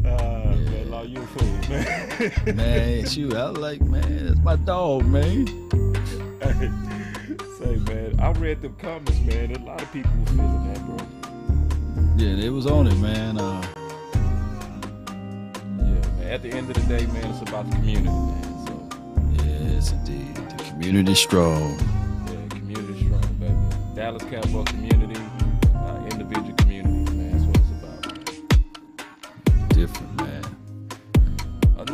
Man, Law, you a fool, man. Man, shoot, I was like, man, that's my dog, man. Hey, say, man, I read them comments, man. A lot of people were feeling that, bro. Yeah, they was on it, man. Yeah, man. At the end of the day, man, it's about the community, man. So. Yes, indeed. The community strong. Yeah, community strong, baby. Dallas Cowboy community, individual communities, man. That's what it's about. Different, man.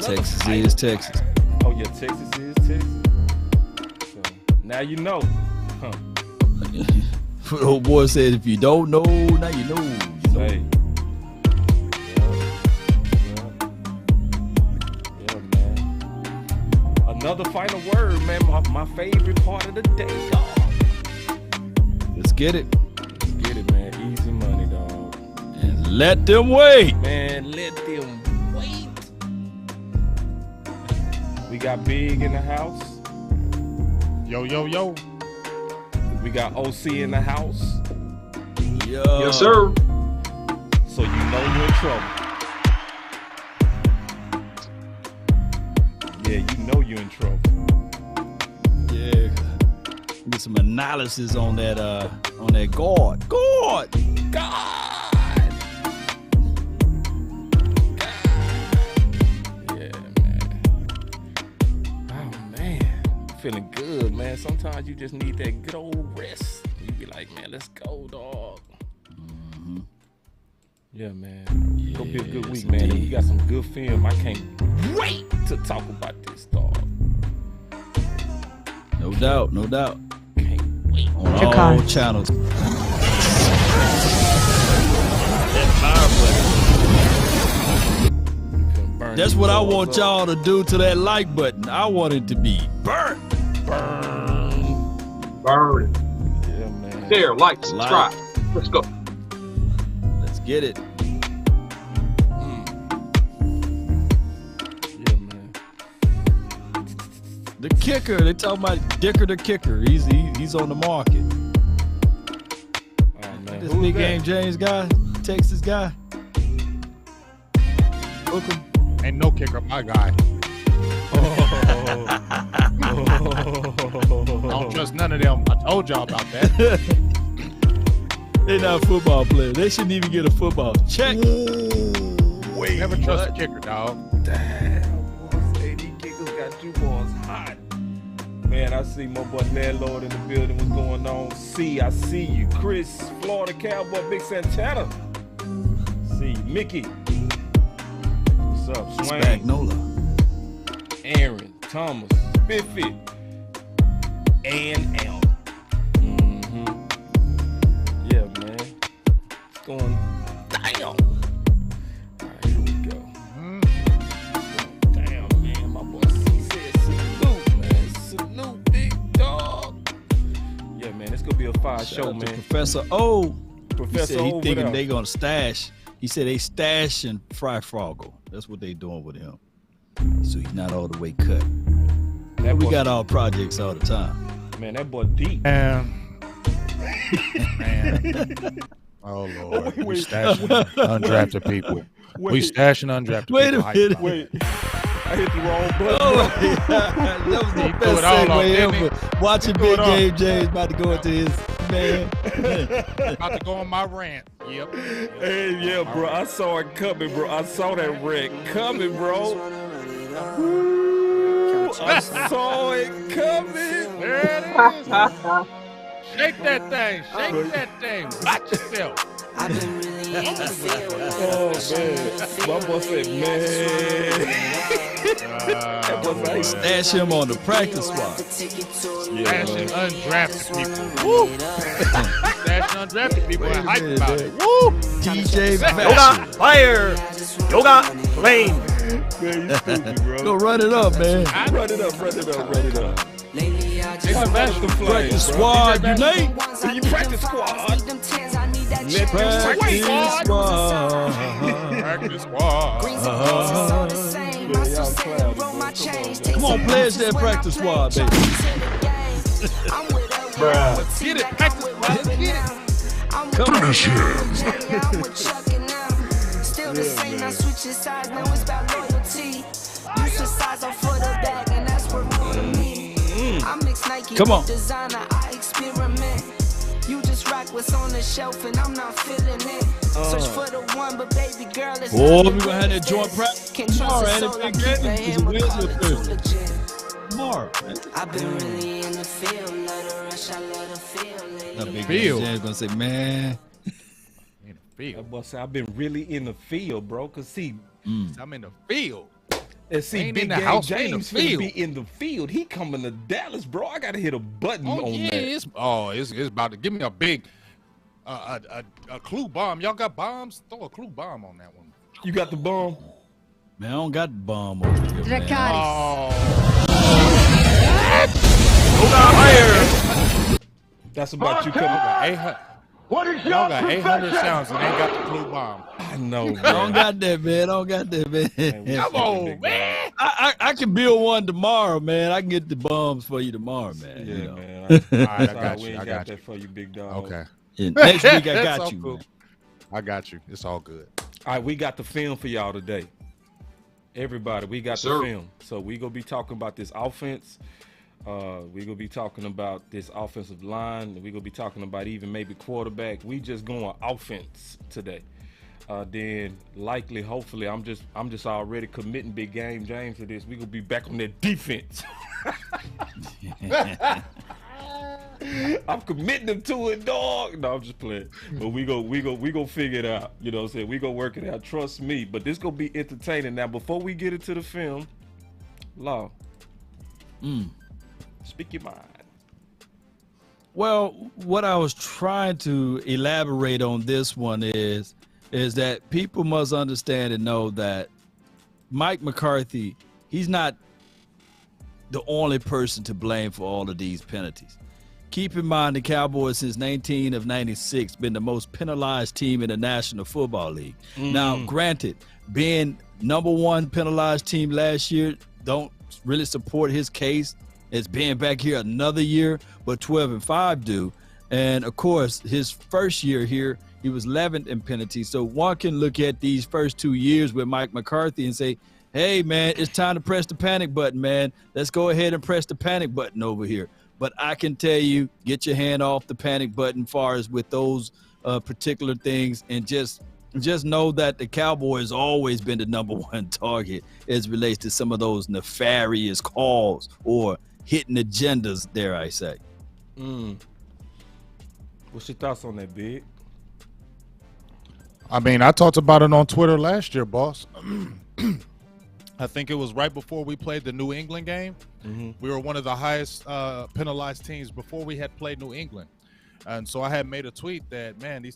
Texas fight. is Texas. Oh, yeah, Texas is Texas. So, now you know. Huh. The old boy said, if you don't know, now you know. Say. Yeah, man. Another final word, man. My favorite part of the day, dog. Let's get it. Let's get it, man. Easy money, dog. And let them wait. Man, let them wait. We got Big in the house. Yo, yo, yo. We got OC in the house. Yo. Yes, sir. So you know you're in trouble. Yeah, you know you're in trouble. Yeah. Get some analysis on that guard. God. Yeah, man. Oh man. Feeling good, man. Sometimes you just need that good old rest. You be like, man, let's go, dog. Mm-hmm. Yeah, man. Yes, Gonna be a good week, man. And we got some good film. I can't wait to talk about this, dog. No doubt, no doubt. Can't wait. On all channels. That's what I want y'all to do to that like button. I want it to be burnt. Burn. Yeah, man. Share, like, subscribe. Let's go. Let's get it. Yeah, man. The kicker. They talking about Dicker the kicker. He's on the market. Oh, man. This Who's big that? game James guy, Texas guy. Hook him. Ain't no kicker, my guy. I don't trust none of them. I told y'all about that. They're not football players. They shouldn't even get a football check. Wait, never trust a kicker, dog. Damn, boys. AD Kickers got you boys hot. Man, I see my boy Landlord in the building. What's going on? I see you. Chris, Florida Cowboy, Big Santana. See you. Mickey. What's up? Swain. Spagnola. Aaron, Thomas, Biffy, and Al. Mm-hmm. Yeah, man. It's going down. All right, here we go. Damn, man. My boy C said salute, man. Salute, big dog. Yeah, man. It's going to be a fire show, Shout out to man. Professor O. Professor he over thinking there. they gonna stash. He said they stashing Fry Froggle. That's what they doing with him. So he's not all the way cut. That We boy- got our projects all the time. Man, that boy deep. Man. Oh, Lord. We stashing undrafted people. We stashing undrafted Wait people. a minute. Wait. I hit the wrong button. Oh, that was the He best threw it all off, segue didn't he? ever. Watching threw Big it off. Game James about to go into his man. About to go on my rant. Yep. Hey, yeah, bro. I saw it coming, bro. I saw that wreck coming, bro. Ooh, I saw it coming. There it is. Shake that thing. Shake that thing. Watch yourself. Oh, man. My boy said, man. That was nice. Stash him on the practice squad. Stashing undrafted people. Woo. Stashing undrafted people and hype minute, about man. it. Woo. DJ Yoga, Vassar. fire! Yoga, flame! Man, you stupid, bro. Go run it up, man. Run it up, run it up, run it up. It's a best The flames, Practice bro. squad, unite. So you practice squad. Let them Practice squad. practice squad. Come on, pledge that practice squad, baby. Bruh. Get it. Practice squad. Get it. Come on. Yeah, I'm with Chuck and now. Still the same, now switching sides, now it's about loyalty. You switch sides off for the bag, and that's worth more to me. I mix Nike with designer, I experiment. You just rock what's on the shelf, and I'm not feeling it. Search for the one, but baby girl, it's we gonna have that joint practice tomorrow, and I've been really in the field, love the rush, I love the feel. Big James gonna say, man. In the field. That boy said, I've been really in the field, bro. Cause see, I'm in the field. and see, Ain't Big in the Game house, James in the field. be in the field. He coming to Dallas, bro. I gotta hit a button on that. It's about to give me a big a clue bomb. Y'all got bombs? Throw a clue bomb on that one. You got the bomb? Man, I don't got the bomb over here, man. Oh, That's about you coming. y'all got 800 sounds and ain't got the clue bomb. I know, I man. don't got that, man. Come on, man. I can build one tomorrow, man. I can get the bombs for you tomorrow, man. Yeah, you know. man. All right, I Sorry, got we you. ain't I got got you. that for you, big dog. Okay. Yeah, next week I It's got all you, cool. man. I got you. It's all good. All right, we got the film for y'all today. Everybody, we got the Sir. film. So we gonna be talking about this offense. We gonna be talking about this offensive line. We gonna be talking about even maybe quarterback. We just going offense today. Then likely, hopefully, I'm just already committing Big Game James to this. We gonna be back on that defense. I'm committing them to it, dog. No, I'm just playing. But we go figure it out. You know what I'm saying? We go work it out. Trust me. But this gonna be entertaining. Now, before we get into the film, Law. Speak your mind. Well, what I was trying to elaborate on this one is that people must understand and know that Mike McCarthy, he's not the only person to blame for all of these penalties. Keep in mind the Cowboys since 19 of 96 been the most penalized team in the National Football League. Now, granted, being number one penalized team last year don't really support his case as being back here another year, but 12-5 do. And of course, his first year here, he was 11th in penalties. So one can look at these first 2 years with Mike McCarthy and say, hey, man, it's time to press the panic button, man. Let's go ahead and press the panic button over here. But I can tell you, get your hand off the panic button far as with those particular things, and just know that the Cowboys always been the number one target as relates to some of those nefarious calls or hidden agendas, dare I say. What's your thoughts on that, Big? I mean, I talked about it on Twitter last year, boss. I think it was right before we played the New England game. We were one of the highest penalized teams before we had played New England. And so I had made a tweet that, man,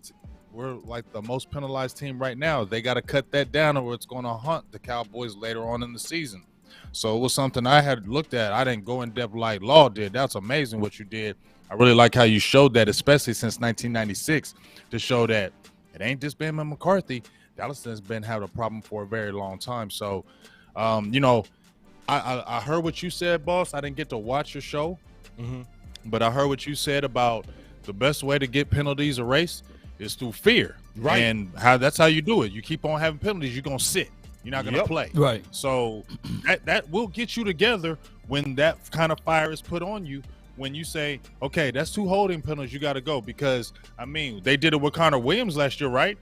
we're like the most penalized team right now. They got to cut that down or it's going to haunt the Cowboys later on in the season. So it was something I had looked at. I didn't go in depth like Law did. That's amazing what you did. I really like how you showed that, especially since 1996, to show that it ain't just been McCarthy. Dallas has been having a problem for a very long time. So, you know, I heard what you said, boss. I didn't get to watch your show, but I heard what you said about the best way to get penalties erased is through fear. Right. And that's how you do it. You keep on having penalties, you're going to sit. You're not going to play. Right. So that will get you together when that kind of fire is put on you. When you say, okay, that's 2 holding penalties, you got to go. Because, I mean, they did it with Connor Williams last year, right?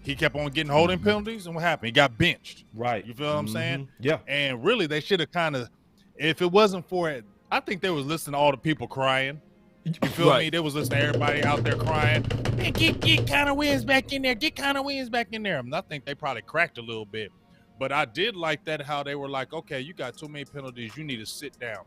He kept on getting holding penalties, and what happened? He got benched. Right. You feel what I'm saying? Yeah. And really, they should have kind of, if it wasn't for it, I think they was listening to all the people crying. You feel me? They was listening to everybody out there crying. Man, get Connor Williams back in there. Get Connor Williams back in there. I think they probably cracked a little bit. But I did like that, how they were like, okay, you got too many penalties. You need to sit down.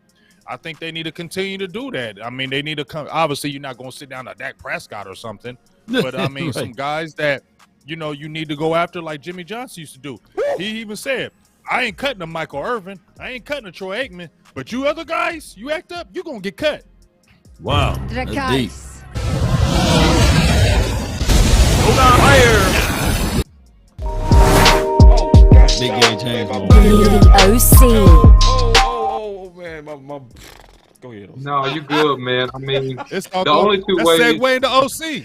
I think they need to continue to do that. I mean, they need to come. Obviously, you're not going to sit down to Dak Prescott or something. But, I mean, some guys that, you know, you need to go after like Jimmy Johnson used to do. He even said, I ain't cutting a Michael Irvin. I ain't cutting a Troy Aikman. But you other guys, you act up, you're going to get cut. Wow. That's deep. Big Game James. Oh, man. Go ahead. No, you good, man. I mean, It's all the only two ways. segue into OC.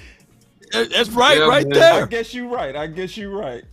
That's right, Yeah, right man. there. I guess you're right.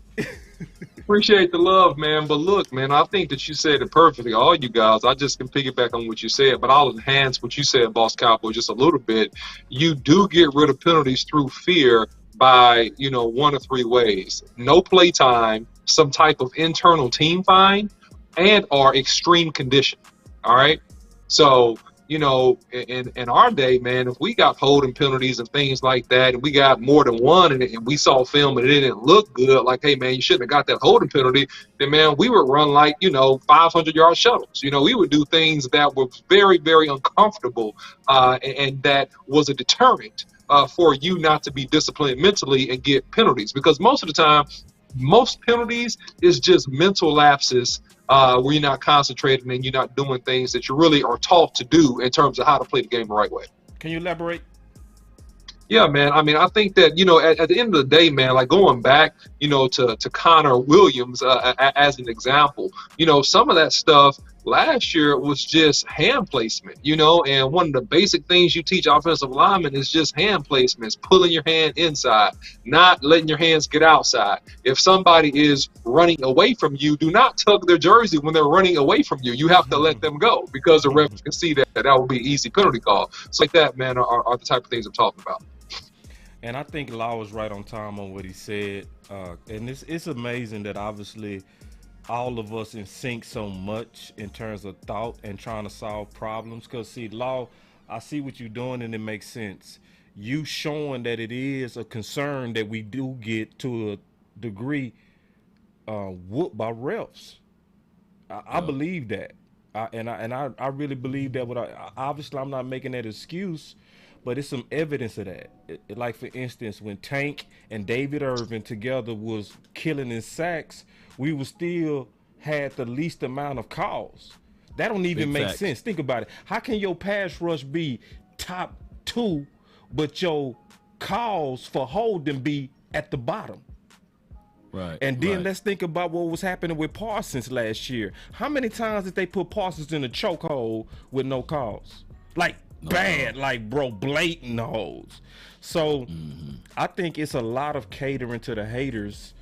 Appreciate the love, man. But look, man, I think that you said it perfectly. All you guys, I just can piggyback on what you said, but I'll enhance what you said, Boss Cowboy, just a little bit. You do get rid of penalties through fear by, one of three ways: no play time, some type of internal team fine, and or extreme condition. All right. So, in our day, man, if we got holding penalties and things like that, and we got more than one, and we saw film and it didn't look good, like, hey, man, you shouldn't have got that holding penalty, then, man, we would run like, 500-yard shuttles. We would do things that were very, very uncomfortable, and that was a deterrent for you not to be disciplined mentally and get penalties. Because most of the time, most penalties is just mental lapses where you're not concentrating and you're not doing things that you really are taught to do in terms of how to play the game the right way. Can you elaborate? Yeah, man. I mean, I think that, at the end of the day, man, like going back, to Connor Williams as an example, some of that stuff last year was just hand placement, and one of the basic things you teach offensive linemen is just hand placements, pulling your hand inside, not letting your hands get outside. If somebody is running away from you, do not tug their jersey when they're running away from you. You have to let them go because the refs can see that would be an easy penalty call. So like that, man, are the type of things I'm talking about. And I think Law was right on time on what he said. And it's amazing that obviously all of us in sync so much in terms of thought and trying to solve problems. Because, see, Law, I see what you're doing and it makes sense. You showing that it is a concern that we do get to a degree whooped by refs. I believe that. I really believe that. Obviously, I'm not making that excuse. But it's some evidence of that. Like, for instance, when Tank and David Irvin together was killing in sacks, we were still had the least amount of calls. That don't even make sense. Think about it. How can your pass rush be top 2, but your calls for holding be at the bottom? Right. And then let's think about what was happening with Parsons last year. How many times did they put Parsons in a chokehold with no calls? Like, bad, like, bro, blatant holes. So I think it's a lot of catering to the haters,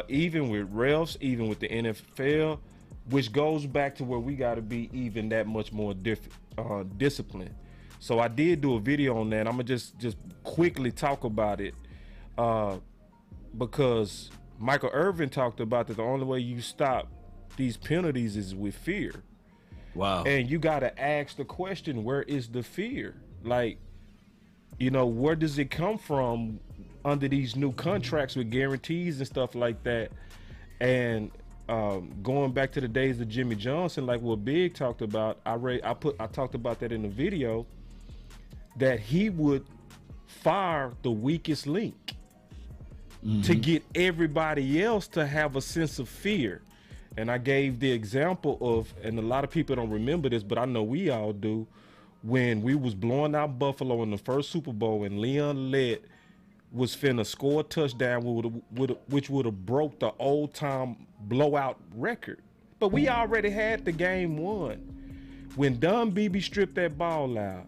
even with refs, even with the NFL, which goes back to where we got to be even that much more disciplined. So I did do a video on that. I'm gonna just quickly talk about it because Michael Irvin talked about that the only way you stop these penalties is with fear. Wow. And you got to ask the question, where is the fear? Like, where does it come from under these new contracts with guarantees and stuff like that? And going back to the days of Jimmy Johnson, like what Big talked about, I talked about that in the video, that he would fire the weakest link to get everybody else to have a sense of fear. And I gave the example of, and a lot of people don't remember this, but I know we all do, when we was blowing out Buffalo in the first Super Bowl and Leon Lett was finna score a touchdown which would have broke the old-time blowout record. But we already had the game won. When Don Beebe stripped that ball out,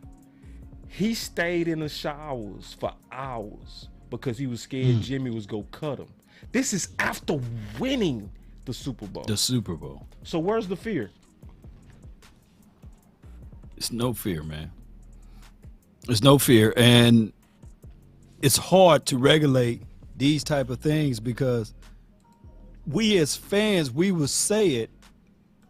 he stayed in the showers for hours because he was scared Jimmy was gonna cut him. This is after winning the Super Bowl. So where's the fear? It's no fear, man. There's no fear. And it's hard to regulate these type of things because we as fans, we will say it,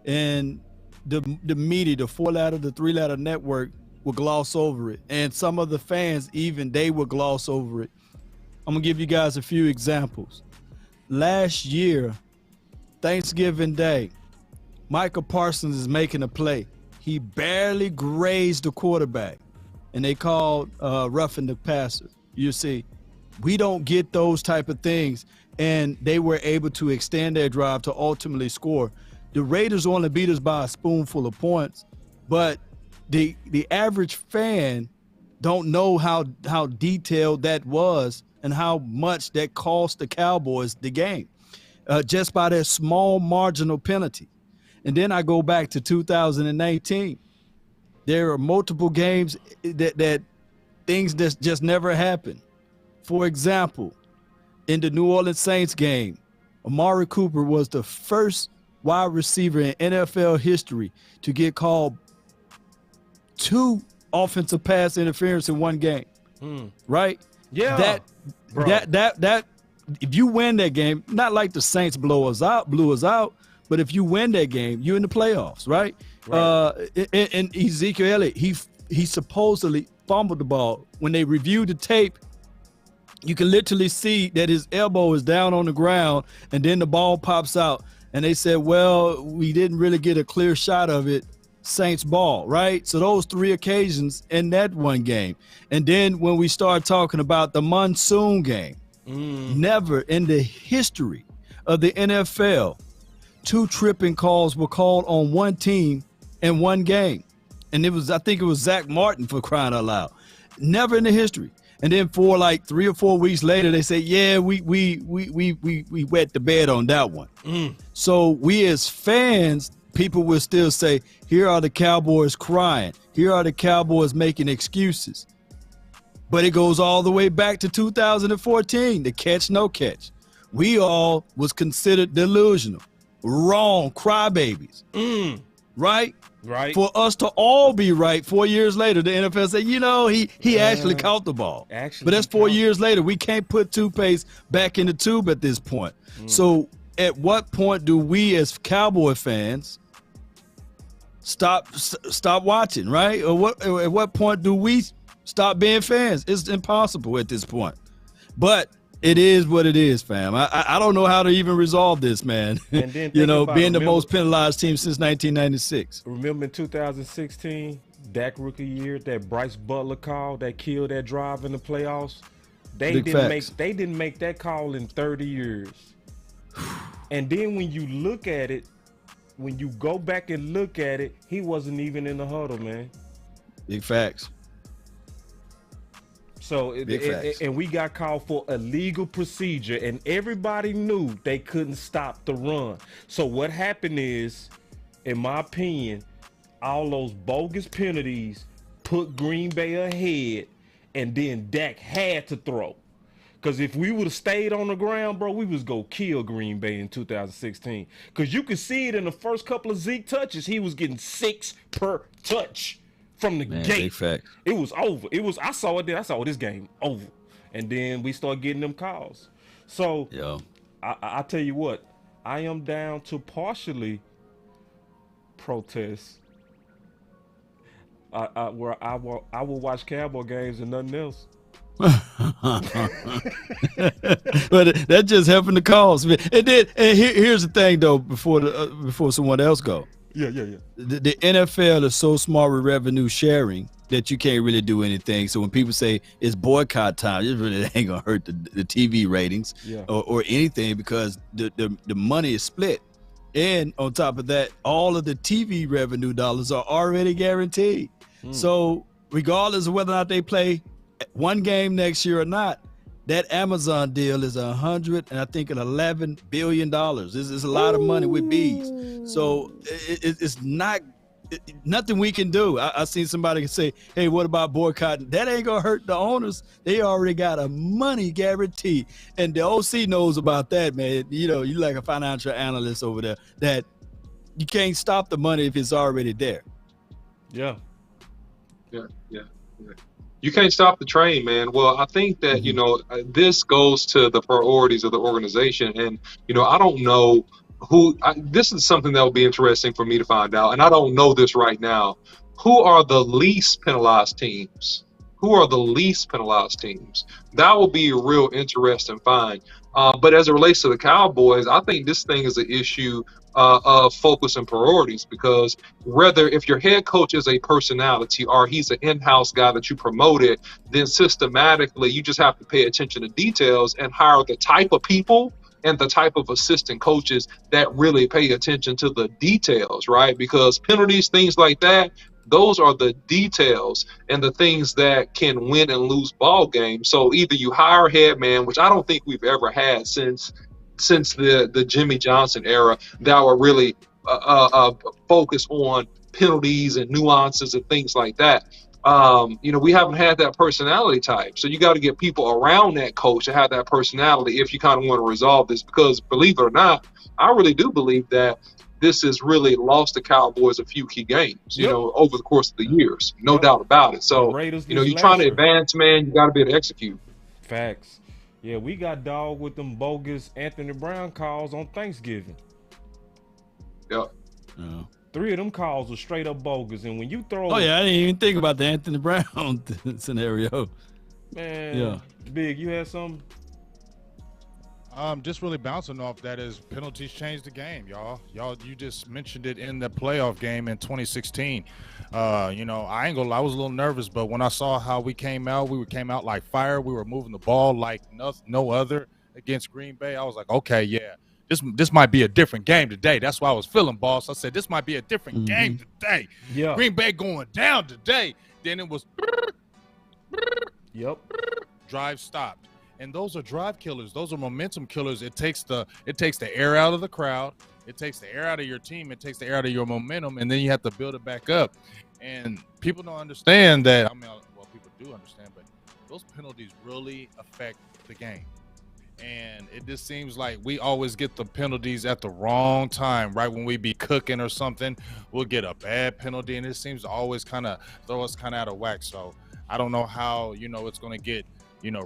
and the media, the 4-letter, the 3-letter network will gloss over it. And some of the fans, even they will gloss over it. I'm gonna give you guys a few examples. Last year, Thanksgiving Day, Michael Parsons is making a play. He barely grazed the quarterback, and they called roughing the passer. You see, we don't get those type of things, and they were able to extend their drive to ultimately score. The Raiders only beat us by a spoonful of points, but the average fan don't know how detailed that was and how much that cost the Cowboys the game. Just by that small marginal penalty. And then I go back to 2018. There are multiple games that things that just never happened. For example, in the New Orleans Saints game, Amari Cooper was the first wide receiver in NFL history to get called 2 offensive pass interference in one game. Right? Yeah. That if you win that game, not like the Saints blew us out, but if you win that game, you're in the playoffs, right? And Ezekiel Elliott, he supposedly fumbled the ball. When they reviewed the tape, you can literally see that his elbow is down on the ground, and then the ball pops out. And they said, well, we didn't really get a clear shot of it. Saints ball, right? So those 3 occasions in that one game. And then when we start talking about the monsoon game, never in the history of the NFL, 2 tripping calls were called on one team in one game. And I think it was Zach Martin, for crying out loud. Never in the history. And then for like 3 or 4 weeks later, they say, yeah, we wet the bed on that one. So we as fans, people will still say, here are the Cowboys crying. Here are the Cowboys making excuses. But it goes all the way back to 2014, the catch, no catch. We all was considered delusional, wrong, crybabies, right? Right. For us to all be right 4 years later, the NFL said, he actually caught the ball. But that's 4 years later. We can't put toothpaste back in the tube at this point. So at what point do we as Cowboy fans stop watching, right? Or at what point do we stop being fans? It's impossible at this point. But it is what it is, fam. I don't know how to even resolve this, man. And then being the most penalized team since 1996. Remember in 2016, Dak rookie year, that Bryce Butler call that killed that drive in the playoffs? They didn't make that call in 30 years. And then when you look at it, when you go back and look at it, he wasn't even in the huddle, man. Big facts. So, and we got called for a legal procedure, and everybody knew they couldn't stop the run. So what happened is, in my opinion, all those bogus penalties put Green Bay ahead, and then Dak had to throw. Because if we would have stayed on the ground, bro, we was going to kill Green Bay in 2016. Because you could see it in the first couple of Zeke touches. He was getting 6 per touch. From the gate, it was over. I saw it then. I saw this game over, and then we start getting them calls. So, I tell you what, I am down to partially protest. Where I will watch Cowboy games and nothing else. But that's just helping the cause. And here's the thing, though. Before someone else go. Yeah. The NFL is so smart with revenue sharing that you can't really do anything. So when people say it's boycott time, it really ain't gonna hurt the TV ratings or anything, because the money is split. And on top of that, all of the TV revenue dollars are already guaranteed. So regardless of whether or not they play one game next year or not, that Amazon deal is $11 billion. This is a lot of money with bees. So it's not nothing we can do. I seen somebody say, hey, what about boycotting? That ain't gonna hurt the owners. They already got a money guarantee. And the OC knows about that, man. You like a financial analyst over there, that you can't stop the money if it's already there. Yeah. You can't stop the train, man. Well, I think that, this goes to the priorities of the organization. And, I don't know this is something that will be interesting for me to find out. And I don't know this right now. Who are the least penalized teams? That will be a real interesting find. But as it relates to the Cowboys, I think this thing is an issue of focus and priorities, because whether if your head coach is a personality or he's an in-house guy that you promoted, then systematically you just have to pay attention to details and hire the type of people and the type of assistant coaches that really pay attention to the details, right? Because penalties, things like that, those are the details and the things that can win and lose ball games. So either you hire a head man, which I don't think we've ever had since the Jimmy Johnson era, that were really focused on penalties and nuances and things like that. we haven't had that personality type. So you got to get people around that coach to have that personality if you kind of want to resolve this. Because believe it or not, I really do believe that this has really lost the Cowboys a few key games, over the course of the years. No doubt about it. So, you're trying to advance, man, you got to be able to execute. Facts. Yeah, we got dogged with them bogus Anthony Brown calls on Thanksgiving. Yep. 3 of them calls were straight up bogus. And when you throw... Oh, yeah, I didn't even think about the Anthony Brown scenario. Man, Big, you had something? Just really bouncing off that is penalties change the game, y'all. You just mentioned it in the playoff game in 2016. I ain't gonna lie, I was a little nervous, but when I saw how we came out like fire. We were moving the ball like no other against Green Bay. I was like, okay, yeah, this might be a different game today. That's why I was feeling, boss. I said this might be a different game today. Yeah, Green Bay going down today. Then it was drive stopped. And those are drive killers. Those are momentum killers. It takes the air out of the crowd. It takes the air out of your team. It takes the air out of your momentum, and then you have to build it back up. And people don't understand that. People do understand, but those penalties really affect the game. And it just seems like we always get the penalties at the wrong time, right when we be cooking or something. We'll get a bad penalty, and it seems to always kind of throw us kind of out of whack. So I don't know how it's going to get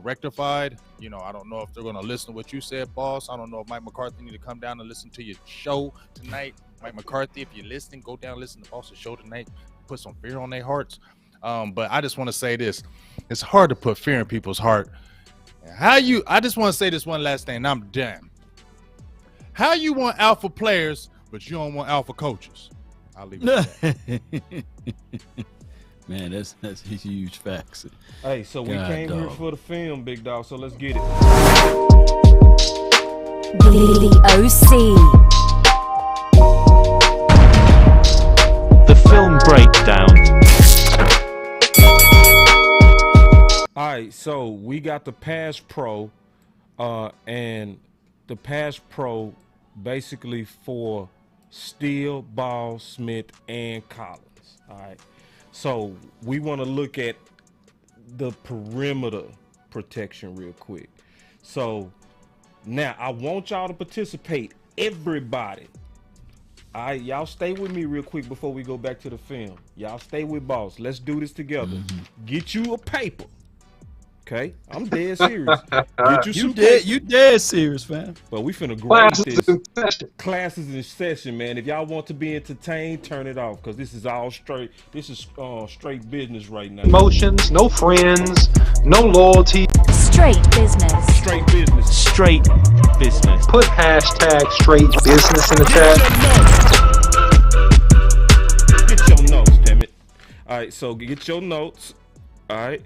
rectified. I don't know if they're going to listen to what you said, boss. I don't know if Mike McCarthy need to come down and listen to your show tonight. Mike McCarthy, if you're listening, go down and listen to boss's show tonight. Put some fear on their hearts. But I just want to say this. It's hard to put fear in people's heart. I just want to say this one last thing, and I'm done. How you want alpha players, but you don't want alpha coaches? I'll leave it at that. Man, that's huge facts. Hey, so we came here for the film, big dog, so let's get it. The OC. The film breakdown. All right, so we got the Pass Pro, and the Pass Pro basically for Steele, Ball, Smith, and Collins. All right. So we want to look at the perimeter protection real quick. So now I want y'all to participate, everybody. All right, y'all stay with me real quick before we go back to the film. Y'all stay with boss. Let's do this together. Get you a paper. Okay, I'm dead serious. Get you dead serious, fam. But we finna grade this. Classes in session, man. If y'all want to be entertained, turn it off, because this is all straight. This is straight business right now. Emotions, no friends, no loyalty. Straight business. Straight business. Straight business. Put hashtag straight business in the chat. Get your notes, damn it. All right, so get your notes. All right.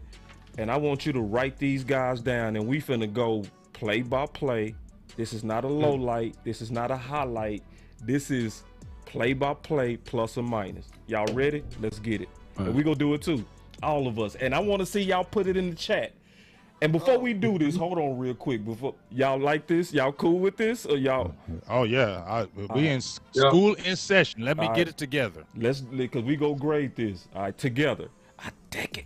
And I want you to write these guys down, and we finna go play by play. This is not a low light. This is not a highlight. This is play by play, plus or minus. Y'all ready? Let's get it. And we gonna do it too, all of us. And I want to see y'all put it in the chat. And before we do this, hold on real quick. Before y'all like this, y'all cool with this, or y'all? Oh yeah, we in school in session. Let me get it together. Because we go grade this. All right, together. I take it.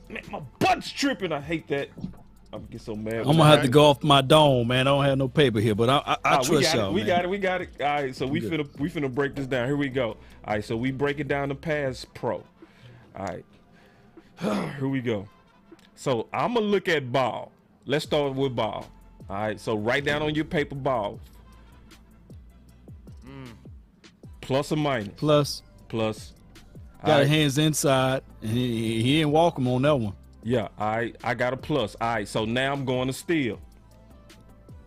Man, my butt's tripping. I hate that. I'm get so mad. I'm gonna have to go off my dome, man. I don't have no paper here, but I trust y'all. We got it. All right, so we finna break this down. Here we go. All right, so we break it down to Pass Pro. All right, here we go. So I'm gonna look at Ball. Let's start with Ball. All right, so write down on your paper Ball. Plus or minus? Plus. Got his hands inside, and he didn't walk him on that one. Yeah, all right. I got a plus. All right, so now I'm going to Steele.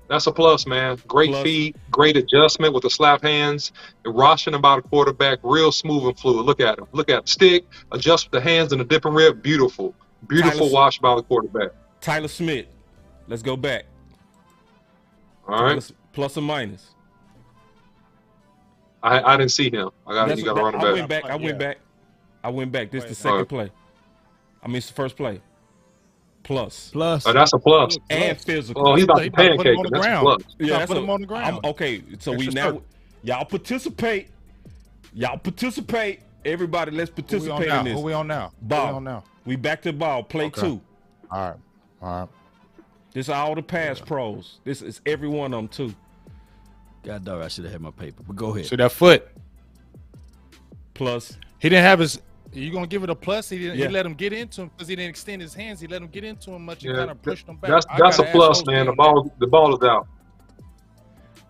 That's a plus, man. Great feet, great adjustment with the slap hands, and rushing about a quarterback, real smooth and fluid. Look at him. Look at him. Stick, adjust with the hands and the dipping rib. Beautiful. Beautiful wash by the quarterback. Tyler Smith. Let's go back. All right. Plus or minus? I didn't see him. You got to run it back. I went back. This is the second play. I mean, it's the first play. Plus. Oh, that's a plus. And physical. Oh, he's about to pancake him. That's a plus. Yeah, put him on the ground. Okay, so y'all participate. Everybody, let's participate in this. Who we on now? Ball. We back to ball. Play 2. All right. This is all the pass pros. This is every one of them too. God dog, I should have had my paper. But go ahead. See that foot? Plus, he didn't have his. You gonna give it a plus? He didn't. He let him get into him because he didn't extend his hands. He let him get into him much and kind of pushed him back. That's a plus, man. The ball is out.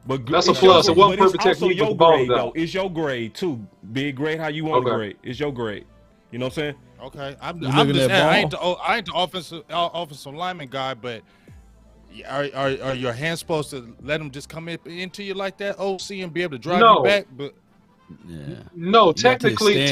But that's a plus. It wasn't perfect technique. Your grade though. It's your grade too. Big grade how you want to grade. It's your grade. You know what I'm saying? Okay. I'm just saying, I ain't the offensive lineman guy, but are your hands supposed to let him just come into you like that, OC, and be able to drive you back? But no, technically,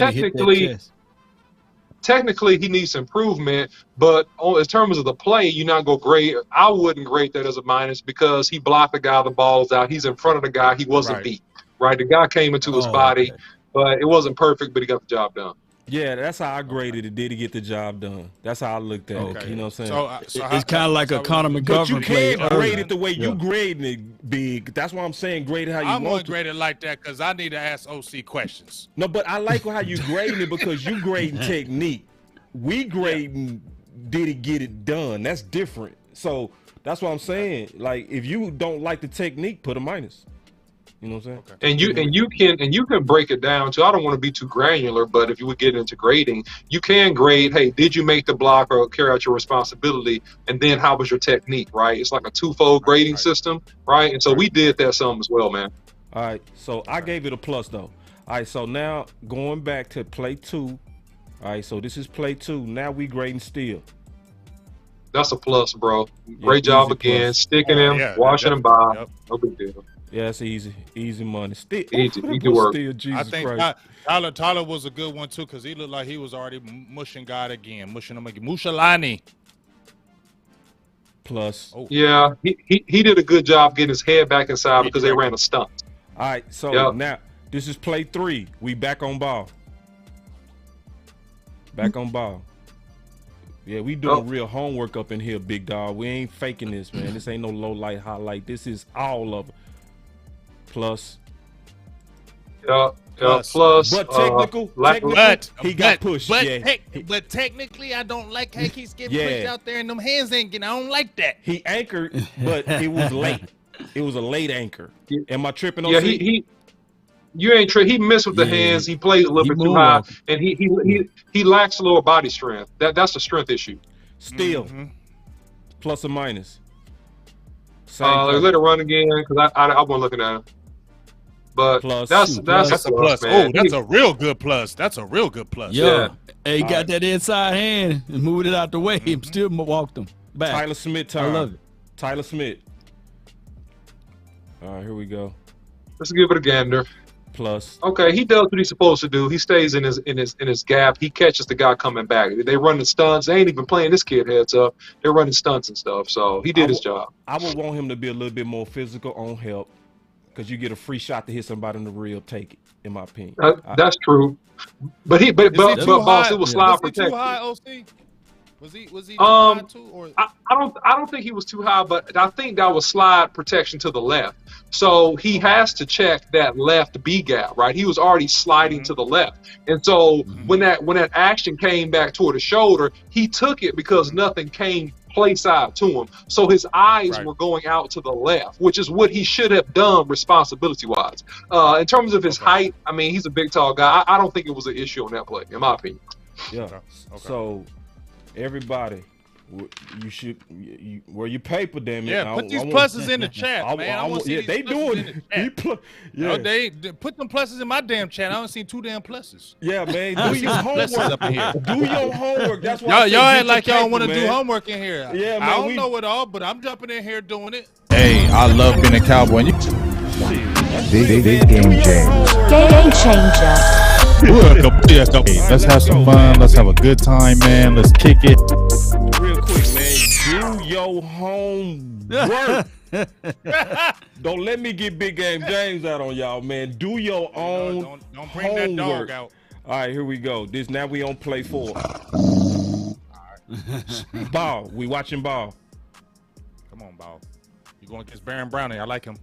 he needs improvement. But in terms of the play, you're not going to grade. I wouldn't grade that as a minus because he blocked the guy, the ball's out. He's in front of the guy. He wasn't beat. Right, the guy came into his body, but it wasn't perfect. But he got the job done. Yeah, that's how I graded it. Did he get the job done? That's how I looked at it. You know what I'm saying? So it's kind of like a Connor McGovern play. But you can't grade it the way you grading it, Big. That's why I'm saying grade it how you want to. I'm going to grade it like that because I need to ask OC questions. No, but I like how you grading it because you grading technique. We grading did he get it done? That's different. So that's what I'm saying. Like if you don't like the technique, put a minus. You know what I'm saying? And you can break it down too. I don't want to be too granular, but if you would get into grading, you can grade, hey, did you make the block or carry out your responsibility? And then how was your technique, right? It's like a twofold grading system, right? And so we did that some as well, man. All right. So I gave it a plus though. All right, so now going back to play 2. All right, so this is play 2. Now we grading still. That's a plus, bro. Great job again. Plus. Sticking him, washing him by. No big deal. Yeah, it's easy money. Still, easy work. Still, Jesus I think Tyler was a good one too because he looked like he was already mushing God again, mushing him again. Mushalani. Plus. Oh. Yeah, he did a good job getting his head back inside because they ran a stunt. All right, so now this is play 3. We back on ball. Back on ball. Yeah, we doing real homework up in here, big dog. We ain't faking this, man. This ain't no low light highlight. This is all of it. Plus. Plus. But technical, he got pushed. But technically, I don't like how he's getting pushed out there and them hands ain't getting. I don't like that. He anchored, but it was late. It was a late anchor. Am I tripping on? Yeah, you ain't tripping. He missed with the hands. He played a little bit too high, and he lacks lower body strength. That's a strength issue. Still, plus or minus. Let it run again because I wasn't looking at him. But that's a plus, man. Oh, that's a real good plus. That's a real good plus. Yeah. Hey, he got that inside hand and moved it out the way. He still walked him back. Tyler Smith time. I love it. Tyler Smith. All right, here we go. Let's give it a gander. Plus. Okay, he does what he's supposed to do. He stays in his gap. He catches the guy coming back. They running stunts. They ain't even playing this kid heads up. They're running stunts and stuff. So he did his job. I would want him to be a little bit more physical on help. Because you get a free shot to hit somebody in the rib, take it. In my opinion, that's true. But boss, it was slide protection. Too high, OC? Was he too high too? Or I don't think he was too high, but I think that was slide protection to the left. So he has to check that left B gap, right? He was already sliding to the left, and so when that action came back toward the shoulder, he took it because nothing came play side to him. So his eyes were going out to the left, which is what he should have done responsibility-wise. In terms of his height, I mean, he's a big, tall guy. I don't think it was an issue on that play, in my opinion. Yeah. Okay. So everybody, you should wear your paper, damn it. Yeah, put these pluses in the chat, man. I want to see they doing it. They put them pluses in my damn chat. I don't see 2 damn pluses. Yeah, man. Do your homework up in here. Do your homework. That's why y'all act like y'all want to do homework in here. Yeah, man. I don't know it all, but I'm jumping in here doing it. Hey, I love being a Cowboy. Big game James. Game changer. Let's have some fun. Let's have a good time, man. Let's kick it. Real quick, man. Do your homework. Don't let me get Big Game James out on y'all, man. Do your own don't bring homework. that dog out. All right, here we go. Now we on play 4. Ball. We watching ball. Come on, Ball. You going against Baron Browning. I like him.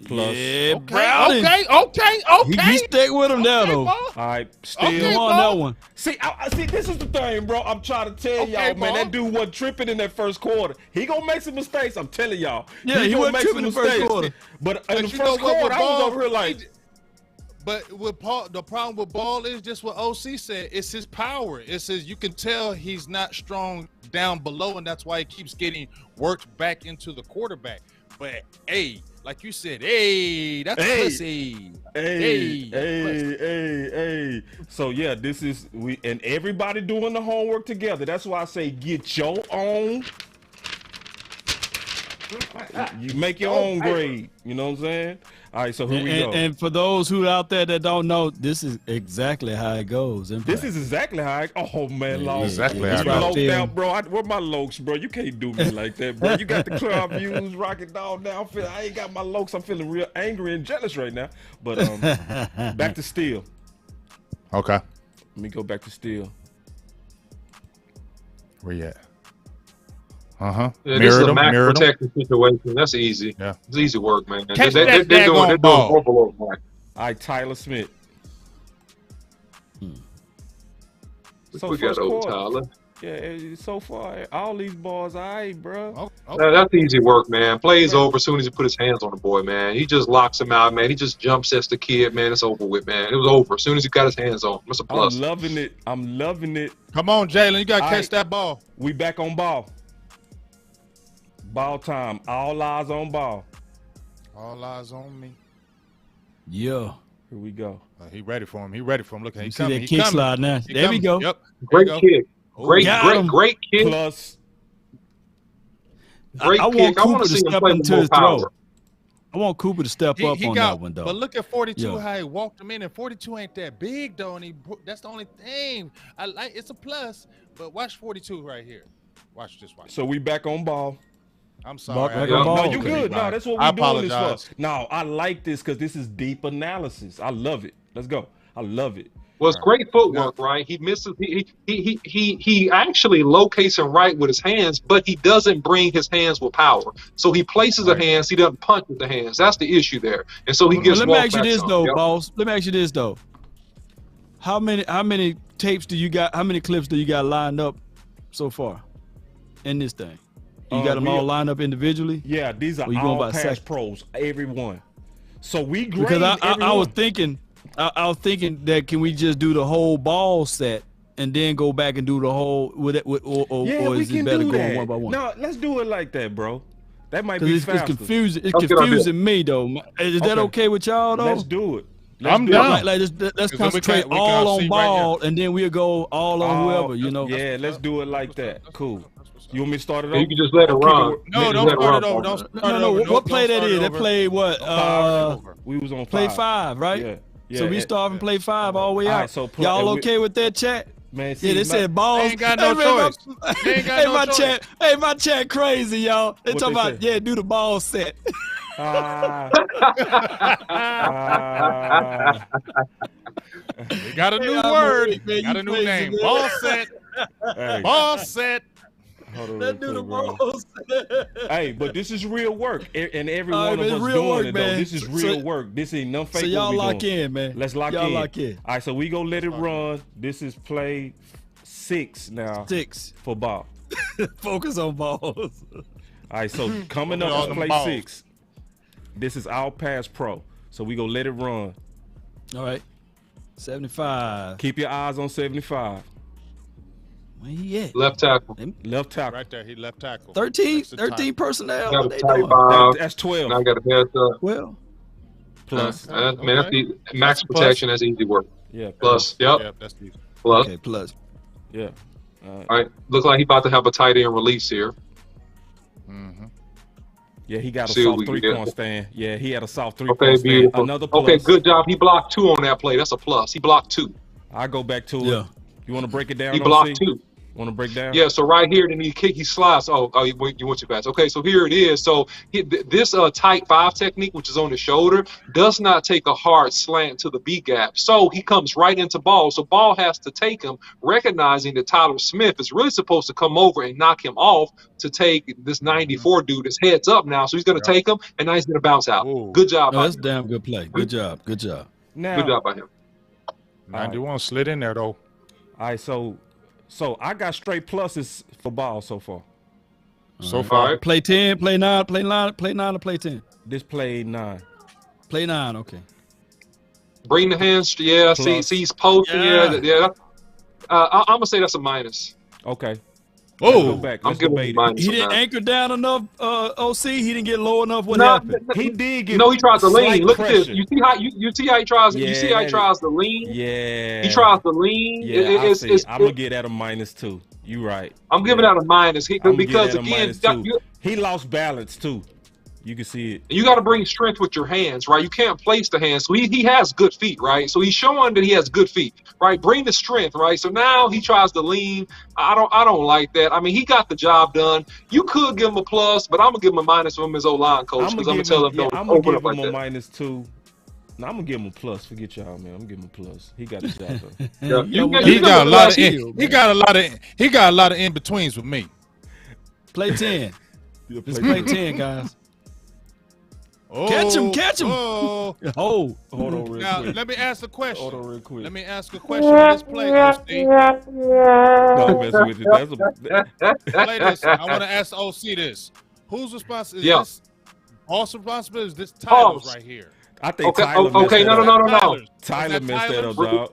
Plus. Yeah, Okay, Browning. okay. He stick with him now, though. Ball. All right, still Okay, Come on, ball. that one. See, I see. This is the thing, bro. I'm trying to tell Okay, y'all, man. ball. That dude wasn't tripping in that first quarter. He gonna make some mistakes. I'm telling y'all. Yeah, he gonna wasn't tripping in the first quarter. But in the But you know first what, quarter, I was Ball, over here like, But with Paul, the problem with Ball is just what OC said. It's his power. It's his. You can tell he's not strong down below, and that's why he keeps getting worked back into the quarterback. But hey, like you said, hey, that's pussy. hey. So yeah, this is and everybody doing the homework together. That's why I say get your own. You make your own grade. You know what I'm saying? All right, so here we go. And for those who out there that don't know, this is exactly how it goes. This is exactly how oh man, Yeah, Lord. exactly how it You goes. loked out, bro. Where my lokes, bro? You can't do me like that, bro. You got the club views, rocking down now. I ain't got my lokes. I'm feeling real angry and jealous right now. But back to Steel. Okay. Let me go back to Steel. Where you at? Yeah, this is a max protection situation. That's easy. Yeah. It's easy work, man. Catch They're that doing daggone ball. overload, man. All right, Tyler Smith. So We got first old quarter. Tyler. Yeah, so far, all these balls, all right, bro. That's easy work, man. Plays over as soon as he put his hands on the boy, man. He just locks him out, man. He just jump sets the kid, man. It's over with, man. It was over as soon as he got his hands on him. That's a plus. I'm loving it. I'm loving it. Come on, Jalen. You got to All catch right. that ball. We back on ball. Ball time. All eyes on ball. All eyes on me. Yeah. Here we go. He ready for him. He ready for him. Look, You he's see coming. that He kick coming. slide now. He There we coming. go. Yep. Great There you kick. go. Got him. Great kick. Plus, Great I want kick. I want Cooper to to see him step play with into more his throw. power. I want Cooper to step up on that one, though. But look at 42, Yeah. how he walked him in, and 42 ain't that big though, and that's the only thing. I like it's a plus, but watch 42 right here. Watch. so we back on ball. I'm sorry. Back I- on ball. No, you Okay. good. No, that's what I we doing this apologize. for. No, I like this because this is deep analysis. I love it. Let's go. I love it. Well, it's great footwork, right? He misses. He actually locates him right with his hands, but he doesn't bring his hands with power. So he places the hands. He doesn't punch with the hands. That's the issue there. And so he gets. Let me ask you walked this back though, some. Yep. boss. Let me ask you this though. How many tapes do you got? How many clips do you got lined up so far in this thing? You got them we all are- lined up individually? Yeah, these are Or you going all by pass sec- pros. Everyone. So we Because grade I everyone. was thinking, I was thinking that can we just do the whole ball set and then go back and do the whole or Yeah, we is can it better do going that. one by one? No, let's do it like that, bro. That might Because be it's faster. confusing. It's That's a good idea. confusing me though. Is that Okay. okay with y'all though? Let's do it. I'm do it. down. Like let's then we concentrate can all see on right ball and then we'll go all on whoever, you know. Yeah, let's do it like that. Cool. You want me to start it And off? you can just let it Or run. keep No, Just don't let it start run it over. for him. Don't start it No, over. what play Don't that start is? it That over. played what? We was on Play 5. 5, right? Yeah. Yeah. So we start and play 5 all the way All out. right, so play- Y'all and we- okay with that, chat? Man, see, Yeah, they said balls. They ain't got no man, choice. They ain't got hey, no my choice. chat. Hey, my chat crazy, y'all. They What talking they about say? do the ball set. Ah. We got a new I'm word. awake, man. Got You a new crazy, name. man. Ball set. Hey, Ball set. hold on That do real the quick, bro. ball set. Hey, but this is real work, and every All right, one of man, us it's real doing work, it though. man. This is So- real work. This ain't no fake. So y'all what we lock doing. in, man. Let's lock y'all in. lock in. All right, so we gonna let it run. This is play 6 now 6. for ball. Focus on balls. All right, so coming Look at up all is them play balls. 6. This is our pass pro. So we gonna let it run. All right. 75. Keep your eyes on 75. Where he at? Left tackle. Left tackle. Right there. He left tackle. 13 Next to tight. personnel. Got What a they tight doing? five. That's 12 Now I got a heads up. Well, plus. Man, that's the max That's a plus. protection. That's easy work. Yeah. Plus. Yep. Yep, that's decent. Plus. okay, plus. Yeah. All right. Looks like he about to have a tight end release here. Mm-hmm. Yeah, he got a See what soft we can 3-point get. stand. Yeah, he had a soft Okay, 3-point stand. beautiful. Another plus. Okay, good job. He blocked 2 on that play. That's a plus. He blocked 2. I go back to Yeah. it. You want to break it down? He on blocked C? 2. Want to break down? Yeah, so right here, then he slides. Oh, you went too fast. Okay, so here it is. So this tight 5 technique, which is on the shoulder, does not take a hard slant to the B gap. So he comes right into Ball. So Ball has to take him, recognizing that Tyler Smith is really supposed to come over and knock him off to take this 94 dude. His head's up now, so he's going to take him, and now he's going to bounce out. Ooh. Good job. Oh, that's a damn good play. Good job. Good job. Now, Good job by him. 91 slid in there though. All right, so I got straight pluses for Ball so far. So far, All right. Play 10, play 9, play 9, play 9, or play 10. This played 9. Play 9, okay. Bring the hands. Yeah, see he's posting. Yeah. I'm going to say that's a minus. Okay. Oh, Let's go back. I'm Let's giving him debate it. minus. He on didn't that. anchor down enough, OC. He didn't get low enough. What No, happened? He did get No, he tries to lean. slight Look at this. pressure. You see how he tries. Yeah, you see how he that tries to lean. Yeah. He tries to lean. Yeah, I'm gonna get at a -2. You right. I'm giving Yeah. that a minus I'm gonna because get at a again, -2. He lost balance too. You can see it. you got to bring strength with your hands, right? You can't place the hands. So he has good feet, right? So he's showing that he has good feet, right? Bring the strength, right? So now he tries to lean. I don't like that. I mean, he got the job done. You could give him a plus, but I'm gonna give him a minus from his O-line coach because I'm gonna tell him don't I'm gonna open give up like him a that. -2. No, I'm gonna give him a plus. Forget y'all, man. I'm gonna give him a plus. He got the job done. Yeah. You know, he got a lot of in. he got a lot of in betweens with me. Play 10. You'll Let's play play 10, guys. Oh, Catch him. Oh. Oh. Hold on real Now quick. let me ask a question. Hold on real quick. Let me ask a question on this play, OC. Don't mess with it. Play this. I want to ask OC this. Whose responsibility is this? Boss responsibility is this Tyler's right here. I think Okay, Tyler messed okay, that no. up. Is Tyler that messed that Tyler's? up, dog.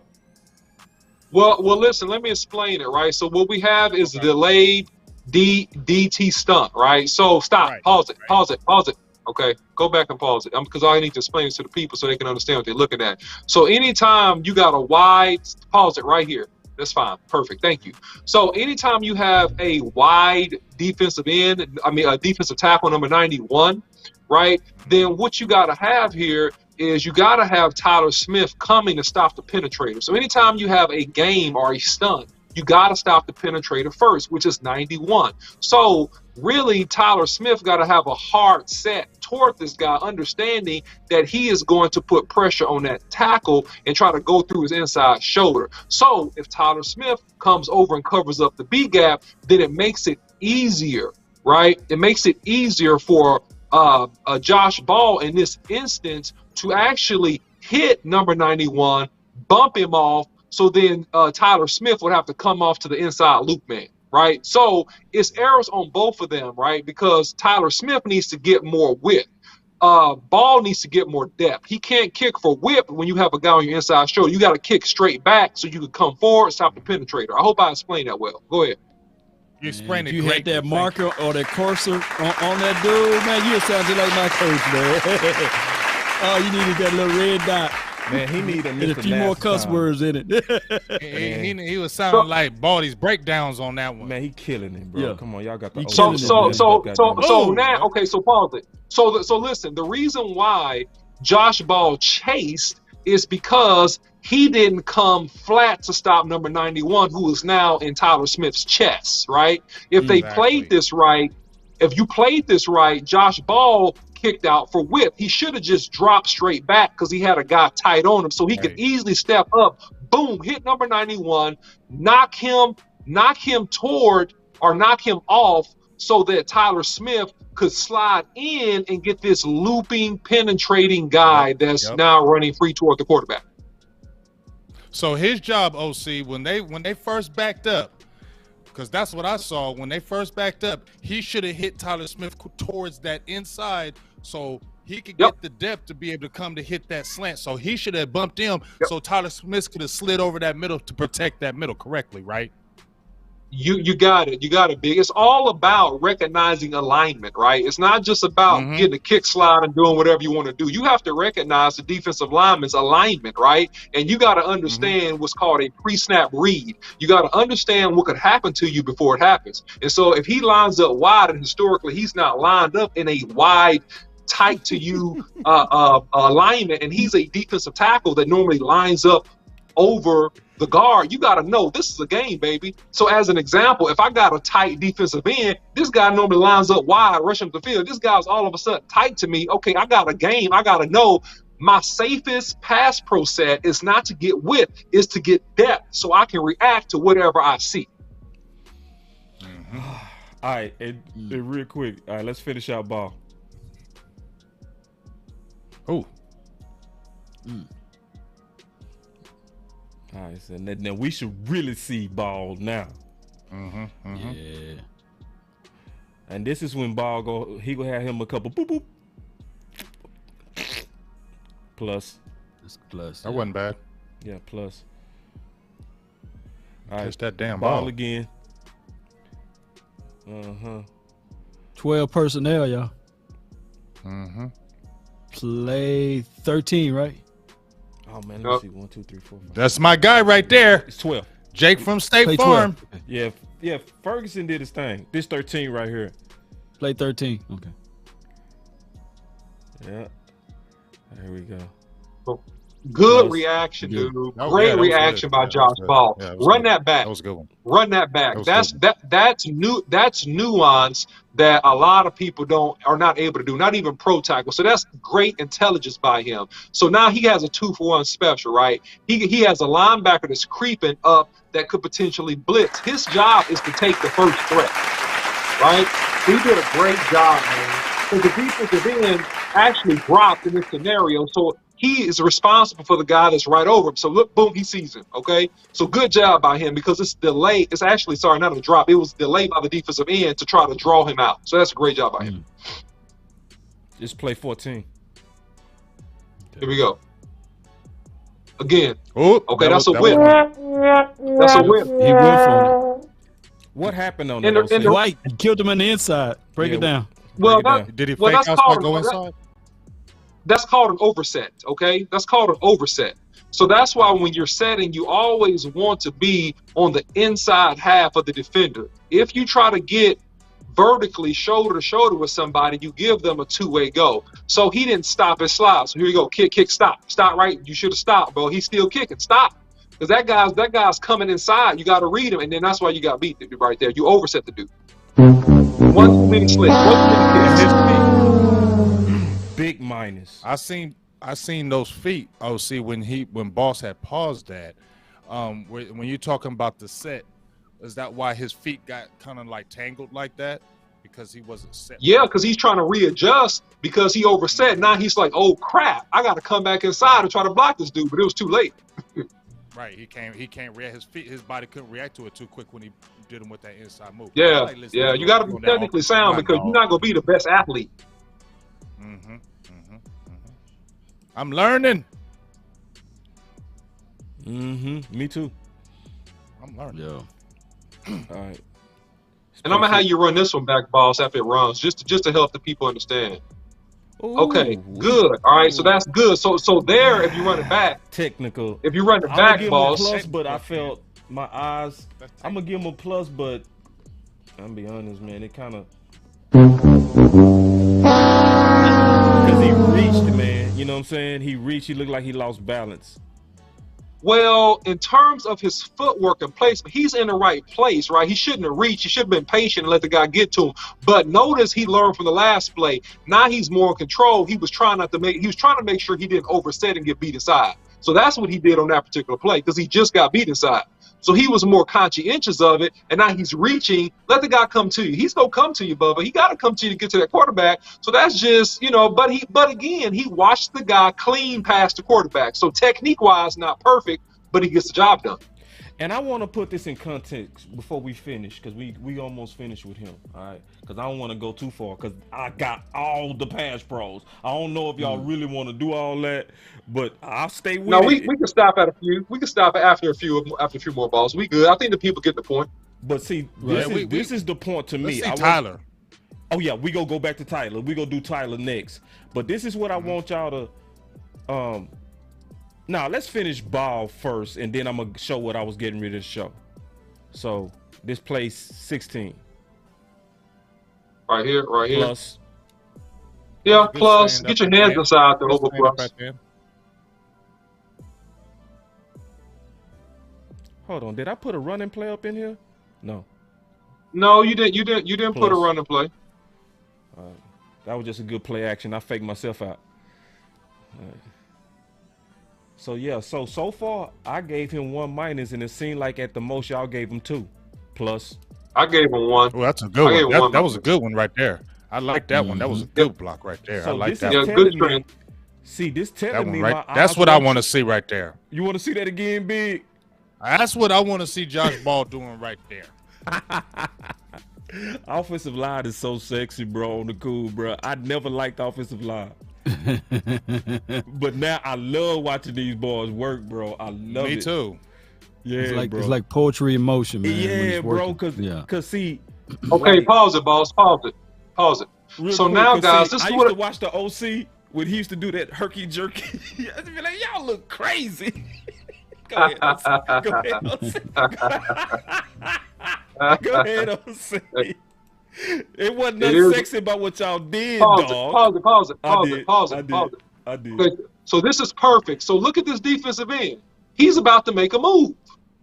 Well, listen. Let me explain it, right? So what we have is a delayed DT stunt, right? So stop. Right, Pause it. right. Pause it. Okay, go back and pause it because I need to explain this to the people so they can understand what they're looking at. So anytime you got a wide, pause it right here. That's fine. Perfect. Thank you. So anytime you have a wide defensive end, a defensive tackle number 91, right? Then what you got to have here is you got to have Tyler Smith coming to stop the penetrator. So anytime you have a game or a stunt, you got to stop the penetrator first, which is 91. So really, Tyler Smith got to have a hard set toward this guy, understanding that he is going to put pressure on that tackle and try to go through his inside shoulder. So if Tyler Smith comes over and covers up the B gap, then it makes it easier, right? It makes it easier for Josh Ball in this instance to actually hit number 91, bump him off. So then Tyler Smith would have to come off to the inside loop man, right? So it's errors on both of them, right? Because Tyler Smith needs to get more width. Ball needs to get more depth. He can't kick for whip when you have a guy on your inside shoulder. You got to kick straight back so you can come forward, stop the penetrator. I hope I explained that well. Go ahead. You explained If it you great. had that marker or that cursor on that dude, man, you sound just like my coach, man. Oh, you needed that little red dot. Man, he need a And a few more cuss words in it. He was sounding like Baldy's breakdowns on that one. Man, he killing it, bro. Yeah. Come on, y'all got the He old killing school, it, man. So now, okay, so pause it. So listen, the reason why Josh Ball chased is because he didn't come flat to stop number 91, who is now in Tyler Smith's chest, right? If they played this right, if you played this right, Josh Ball kicked out for whip. He should have just dropped straight back because he had a guy tight on him, so he could easily step up, boom, hit number 91, knock him toward or knock him off so that Tyler Smith could slide in and get this looping, penetrating guy that's now running free toward the quarterback. So his job, OC, when they first backed up, because that's what I saw. When they first backed up, he should have hit Tyler Smith towards that inside so he could get the depth to be able to come to hit that slant. So he should have bumped him so Tyler Smith could have slid over that middle to protect that middle correctly, right? You got it. You got it, Big. It's all about recognizing alignment, right? It's not just about getting a kick slide and doing whatever you want to do. You have to recognize the defensive lineman's alignment, right? And you got to understand what's called a pre-snap read. You got to understand what could happen to you before it happens. And so if he lines up wide, and historically he's not lined up in a wide, tight to you alignment, and he's a defensive tackle that normally lines up over the guard, you got to know this is a game, baby. So as an example, if I got a tight defensive end, this guy normally lines up wide, rushing the field. This guy's all of a sudden tight to me. Okay, I got a game. I got to know my safest pass pro set is not to get width, is to get depth so I can react to whatever I see. All right, and real quick. All right, let's finish out ball. Oh. All right, so now we should really see ball now. Yeah. And this is when ball go. He will have him a couple boop boop. Plus. It's plus. That wasn't bad. Yeah, plus. All right, Catch that damn ball ball. again. 12 personnel, y'all. Play 13, right? Oh man, let me see. 1, 2, 3, 4, 5. That's my guy right there. It's 12. Jake from State Play Farm. 12. Yeah, yeah. Ferguson did his thing. This 13 right here. Play 13. Okay. Yeah. There we go. Good That was reaction, good. dude. Oh, Great yeah, that was reaction good. by Yeah, that Josh was good. Ball. Yeah, that was Run good. that back. That was a good one. Run that back. That was That's new. That's nuance that a lot of people are not able to do. Not even pro tackle. So that's great intelligence by him. So now he has a 2-for-1 special, right? He has a linebacker that's creeping up that could potentially blitz. His job is to take the first threat, right? He did a great job, man. So the defensive end actually dropped in this scenario. So he is responsible for the guy that's right over him. So look, boom, he sees him. Okay. So good job by him because it's delayed. It's actually, sorry, not a drop. It was delayed by the defensive end to try to draw him out. So that's a great job by him. Just play 14. Here we go. Again. Oh, Okay, that's a whip. was- That's a whip. He whiffed on it. What happened on In that? the- in the- White killed him on the inside. Break Yeah, it down. Well, Break it down. that, Did he well, fake that's outside, called go inside? that's called an overset, okay? That's called an overset. So that's why when you're setting, you always want to be on the inside half of the defender. If you try to get vertically shoulder to shoulder with somebody, you give them a two-way go. So he didn't stop his slide. So here you go, kick, stop. Stop right. You should have stopped, bro. He's still kicking. Stop. Because that guy's coming inside. You got to read him, and then that's why you got beat right there. You overset the dude. One too many slick. One too many kicks. Big minus. I seen those feet. Oh, see when Boss had paused that. When you're talking about the set, is that why his feet got kind of like tangled like that? Because he wasn't set. Yeah, because he's trying to readjust because he overset. Now he's like, oh crap, I got to come back inside and try to block this dude, but it was too late. Right, he can't react. His body couldn't react to it too quick when he did him with that inside move. Yeah, Like, listen, yeah, you got to be technically sound because you're not gonna be the best athlete. I'm learning. Me too. I'm learning. Yo. All right. And I'm gonna have you run this one back, boss, after it runs, just to help the people understand. Okay, good. All right, so that's good. So there, if you run it back, technical. if you run it I'm back, gonna give boss. him a plus, but I felt my eyes. I'm gonna give him a plus, but I'm gonna be honest, man. It kind of because he reached, man. You know what I'm saying? He reached. He looked like he lost balance. Well, in terms of his footwork and placement, he's in the right place, right? He shouldn't have reached. He should have been patient and let the guy get to him. But notice he learned from the last play. Now he's more in control. He was trying to make sure he didn't overset and get beat inside. So that's what he did on that particular play because he just got beat inside. So he was more conscientious of it, and now he's reaching. Let the guy come to you. He's gonna come to you, Bubba. He got to come to you to get to that quarterback. So that's just, But again, he watched the guy clean past the quarterback. So technique-wise, not perfect, but he gets the job done. And I want to put this in context before we finish, because we almost finished with him, all right? Because I don't want to go too far, because I got all the pass pros. I don't know if y'all really want to do all that, but I'll stay with it. We can stop at a few. We can stop after a few more balls. We good. I think the people get the point. But see, this is the point to me. Tyler. Oh yeah, we go back to Tyler. We go do Tyler next. But this is what I want y'all to. Now let's finish ball first, and then I'm gonna show what I was getting ready to show. So this plays 16. Right here. Plus. Yeah, plus. Get your hands inside the over plus. Hold on. Did I put a running play up in here? No. No, you didn't. You didn't put a Plus. running play. That was just a good play action. I faked myself out. So yeah, so far I gave him 1-, and it seemed like at the most y'all gave him 2 plus. I gave him 1. Well, that's a good I gave one. one That was a minus. good one right there. I like that one. That was a good block right there. I So like this that is one. Yeah, telling good me. strength. See, this That telling one me right. my That's odds what I on- want to see right there. You want to see that again, Big? That's what I want to see Josh Ball doing right there. Offensive line is so sexy, bro. On the cool, bro. I never liked offensive line, but now I love watching these boys work, bro. I love it. Me too. Yeah, It's bro. like poetry in motion, man. when yeah, it's bro. working. Cause see. Okay, like, pause it, boss. Pause it. real So quick, now, 'cause guys, see, this I is used what to watch the OC when he used to do that herky jerky. I'd be like, y'all look crazy. Go ahead, OC. Go ahead, OC. It wasn't It nothing is- sexy about what y'all did, pause dog. it. Pause it. I Pause did. it. Pause I it. did. Pause it. I did. Okay, so this is perfect. So look at this defensive end. He's about to make a move.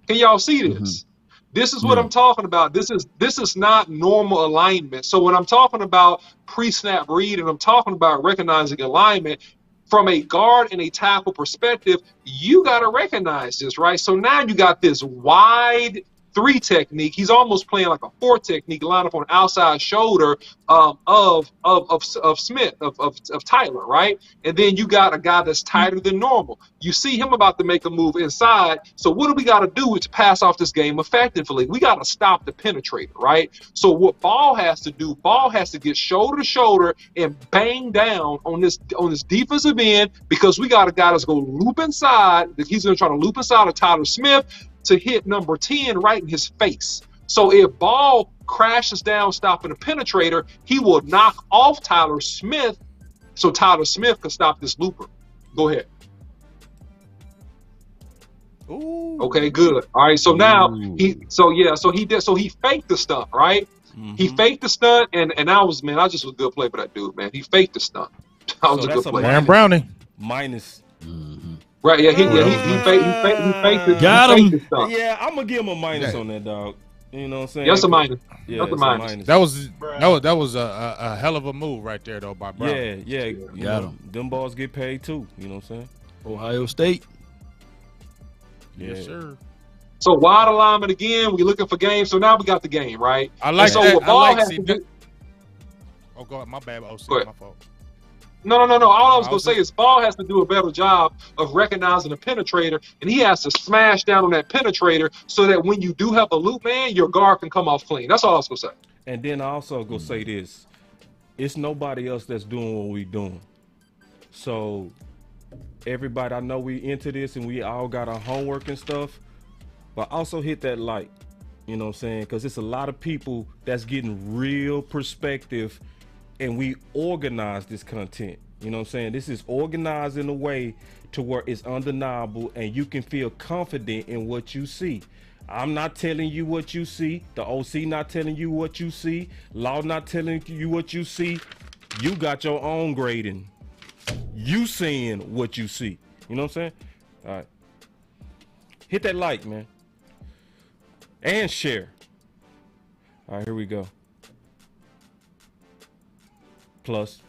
Can y'all see this? This is what I'm talking about. This is not normal alignment. So when I'm talking about pre-snap read and I'm talking about recognizing alignment from a guard and a tackle perspective, you got to recognize this, right? So now you got this wide 3 technique. He's almost playing like a 4 technique, line up on the outside shoulder of Smith, of Tyler, right? And then you got a guy that's tighter than normal. You see him about to make a move inside. So what do we got to do to pass off this game effectively? We got to stop the penetrator, right? So what Ball has to do, Ball has to get shoulder to shoulder and bang down on this defensive end, because we got a guy that's going to loop inside. He's going to try to loop inside of Tyler Smith to hit number 10 right in his face. So if Ball crashes down stopping the penetrator, he will knock off Tyler Smith, so Tyler Smith can stop this looper. Go ahead. Ooh. Okay, good. All right, so now he faked the stunt, right? He faked the stunt, and I just was a good play for that dude, man. He faked the stunt. That was So a that's good a play. Aaron Browning. Minus. Right, yeah, he faked it. Got he him. faked the stunt. Yeah, I'm gonna give him a minus Yeah. on that, dog. You know what I'm saying? That's a minus. Yeah, That's a it's minus. That was a hell of a move right there though by Brown. Yeah. You Got know, him. them balls get paid too. You know what I'm saying? Ohio State. Yes, Yeah. sir. So wide alignment again. We're looking for game. So now we got the game, right? I like And so that. what I Ball like has see to that. do- Oh, go ahead. My bad. OC, Go ahead. my fault. No. All I was I going was to say just- is Ball has to do a better job of recognizing the penetrator, and he has to smash down on that penetrator so that when you do have a loop man, your guard can come off clean. That's all I was going to say. And then I also go say this: it's nobody else that's doing what we doing. So everybody, I know we into this and we all got our homework and stuff, but also hit that like, you know what I'm saying? Because it's a lot of people that's getting real perspective, and we organize this content. You know what I'm saying? This is organized in a way to where it's undeniable and you can feel confident in what you see. I'm not telling you what you see. The OC not telling you what you see. Law not telling you what you see. You got your own grading. You seeing what you see. You know what I'm saying? All right. Hit that like, man. And share. All right, here we go. Plus.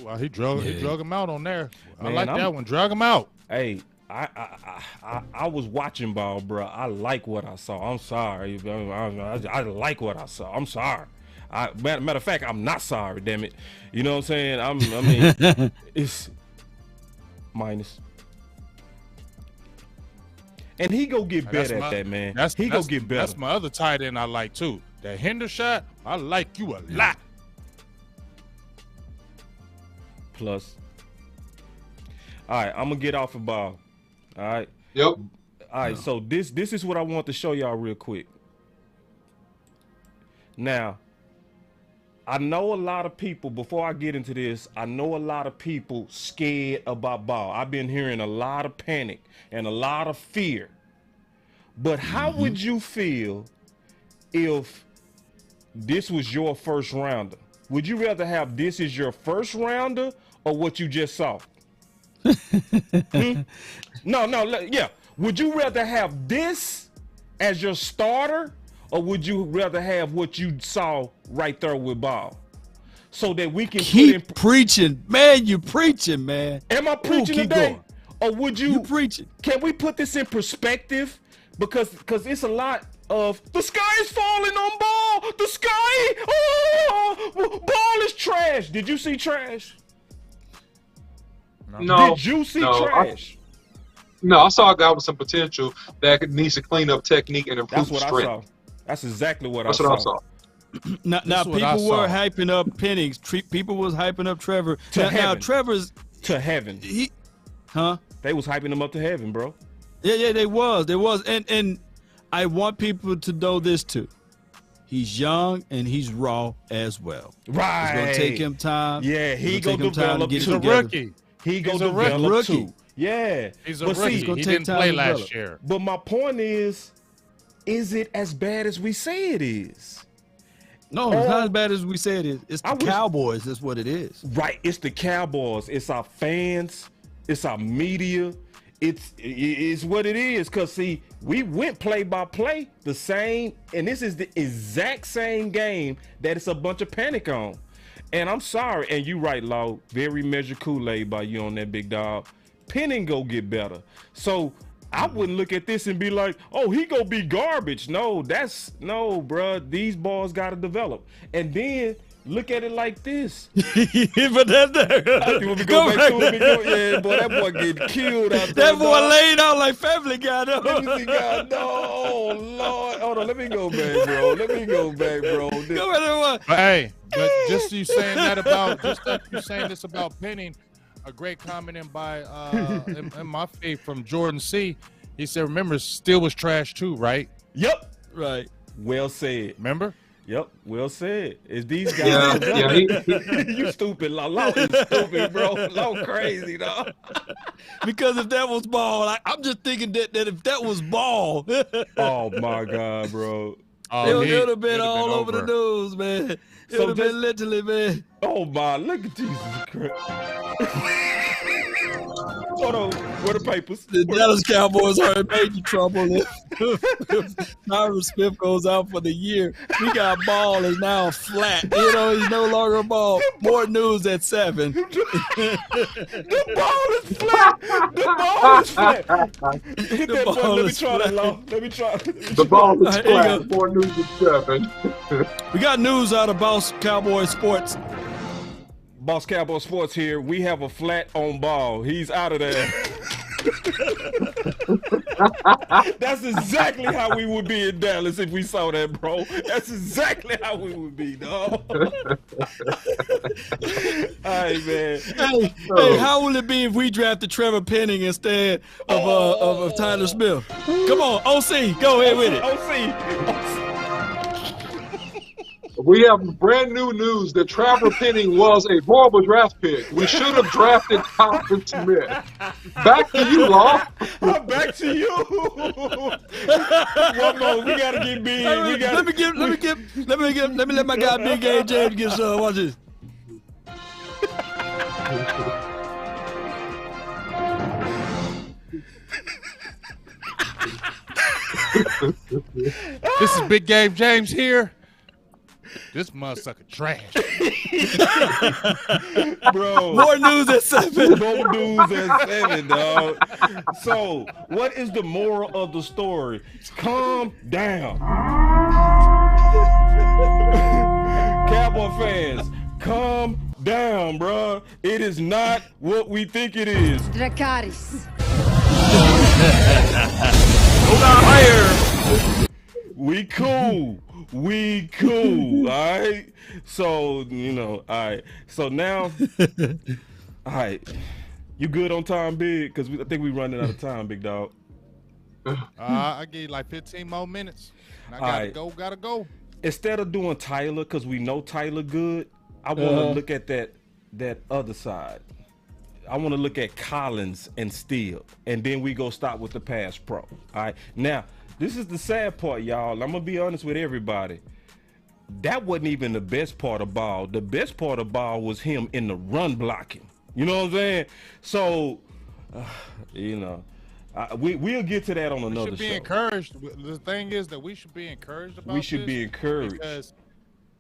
Well, he drug him out on there. Man, I like that one. Drug him out. Hey, I was watching ball, bro. I like what I saw. I'm sorry. I like what I saw. I'm sorry. Matter of fact, I'm not sorry. Damn it. You know what I'm saying? I mean, it's minus. And he go get better at that, man. He go get better. That's my other tight end I like too. That Hinder shot, I like you a lot. Plus. All right, I'm gonna get off the ball. All right. Yep. All right. So this is what I want to show y'all real quick. Now, I know a lot of people. Before I get into this, I know a lot of people scared about ball. I've been hearing a lot of panic and a lot of fear. But how would you feel if this was your first rounder? Would you rather have this as your first rounder or what you just saw? No, yeah. Would you rather have this as your starter, or would you rather have what you saw right there with Ball? So that we can keep preaching, man. You preaching, man. Am I preaching today? Going. Or would you preaching? Can we put this in perspective? Because it's a lot of the sky is falling on Ball. The sky, Ball is trash. Did you see trash? No. Did you see trash? I saw a guy with some potential that needs to clean up technique and improve strength. That's what I saw. That's exactly what That's I saw. What I saw. Now people were hyping up Penix. People was hyping up Trevor. Now Trevor's to heaven. They was hyping him up to heaven, bro. Yeah, they was. And I want people to know this too. He's young and he's raw as well. Right. It's gonna take him time. Yeah, he gonna develop. He's a rookie. He gonna develop too. Yeah. He's a rookie. He didn't play last year. But my point is it as bad as we say it is? No, it's not as bad as we say it is. It's the Cowboys. That's what it is. Right. It's the Cowboys. It's our fans. It's our media. It's what it is. Because, see, we went play by play the same. And this is the exact same game that it's a bunch of panic on. And I'm sorry. And you right, Law. Very measured Kool-Aid by you on that, big dog. Penning go get better. So I wouldn't look at this and be like, oh, he gonna be garbage. No, bruh. These balls gotta develop. And then look at it like this. But that's yeah, boy, that boy getting killed out there. That boy laid out like Family Guy. No, oh Lord. Hold on, let me go back, bro. Hey, but just you saying this about Penning. A great comment by in my feed from Jordan C. He said, "Remember, Steele was trash too, right?" Yep, right. Well said. Remember? Yep, well said. Is these guys? You stupid, Law is stupid, bro. Law crazy, dog. Because if that was Ball, I'm just thinking that if that was Ball, oh my God, bro. It would have been all over the news, man. It would have been literally, man. Oh my, look at Jesus Christ. Hold on, where the papers? The Dallas Cowboys are in major trouble. Tyron Smith goes out for the year. We got Ball is now flat. He's no longer Ball. More news at 7. The ball is flat. Hit that button. Let me try that, Law. Let me try. The ball is flat. More news at 7. We got news out of Boss Cowboy Sports. Boss Cowboy Sports here. We have a flat on Ball. He's out of there. That's exactly how we would be in Dallas if we saw that, bro. That's exactly how we would be, dog. All right, man. Hey, how will it be if we drafted Trevor Penning instead of Tyler Smith? Come on, OC, go ahead with it. OC. We have brand new news that Trevor Penning was a horrible draft pick. We should have drafted Tyron Smith. Back to you, Law. Back to you. One more. We gotta get big. Let me let my guy BGJ get some. Watch this. This is Big Game James here. This motherfucker trash. Bro. More news at 7. More news at 7, dog. So, what is the moral of the story? Calm down. Cowboy fans, calm down, bro. It is not what we think it is. Dracarys. Hold on higher. We cool, all right? So, all right. So now, all right. You good on time, Big? Because I think we're running out of time, big dog. I give you like 15 more minutes. And I gotta go. Instead of doing Tyler, because we know Tyler good, I want to look at that other side. I want to look at Collins and Steele, and then we go stop with the pass pro. All right. Now, this is the sad part, y'all. I'm gonna be honest with everybody. That wasn't even the best part of Ball. The best part of Ball was him in the run blocking. You know what I'm saying? So, We'll get to that on We another should be show. encouraged. The thing is that we should be encouraged about We should this be encouraged. because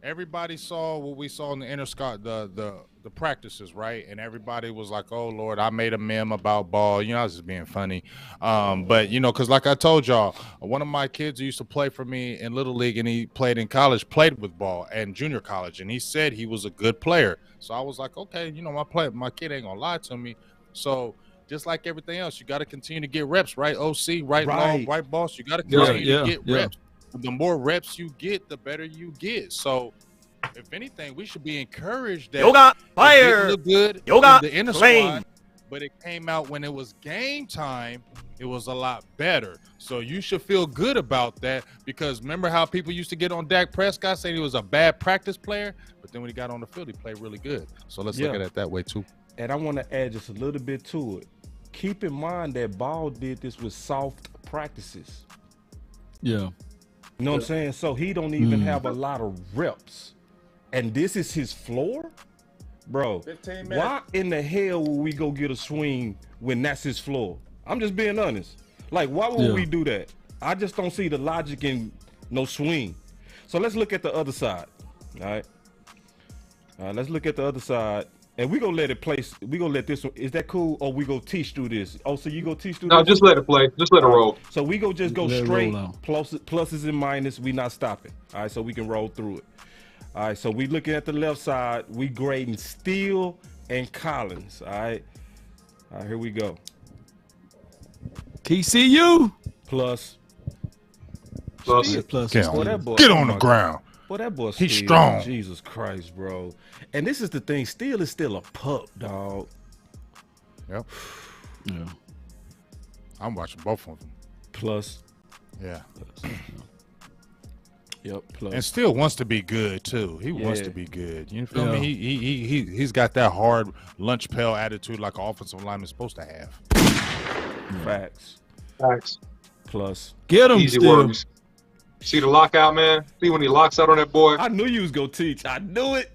everybody saw what we saw in the practices, right? And everybody was like, "Oh Lord, I made a meme about ball." You know, I was just being funny. But you know, because like I told y'all, one of my kids who used to play for me in Little League and he played in college, played with ball and junior college, and he said he was a good player. So I was like, okay, you know, my kid ain't gonna lie to me. So just like everything else, you got to continue to get reps, right? OC, right, Right. law, right, boss. You got to continue Yeah, to get yeah. reps. The more reps you get, the better you get. So, if anything, we should be encouraged that Yoga it fire. didn't look good Yoga in the inner flame. squad, but it came out when it was game time. It was a lot better. So you should feel good about that because remember how people used to get on Dak Prescott saying he was a bad practice player, but then when he got on the field, he played really good. So let's look at it that way too. And I want to add just a little bit to it. Keep in mind that Ball did this with soft practices. Yeah. You know what I'm saying? So he don't even have a lot of reps. And this is his floor? Bro, 15 minutes. why in the hell would we go get a swing when that's his floor? I'm just being honest. Like, why would we do that? I just don't see the logic in no swing. So let's look at the other side. All right. Let's look at the other side. And we gonna let it play. We gonna let this one. Is that cool? Or we go teach through this? Oh, so you go teach through No, this? just let it play. Just let it roll. So we go just go Let it straight roll on. pluses and minuses. We not stopping. All right, so we can roll through it. All right, so we looking at the left side. We grading Steele and Collins. All right, here we go. TCU. Plus. Plus. Plus. Boy, that boy, Get oh on the my ground. Boy, that boy He's Steele, strong. Jesus Christ, bro. And this is the thing. Steele is still a pup, dog. Yep. Yeah. I'm watching both of them. Plus. Yeah. Yep. Plus. And still wants to be good too. He wants Yeah. to be good. You feel Yeah. me? He's got that hard lunch pail attitude like an offensive lineman's supposed to have. Facts. Facts. Plus. Get him Easy still. works. See the lockout, man? See when he locks out on that boy? I knew you was gonna teach. I knew it.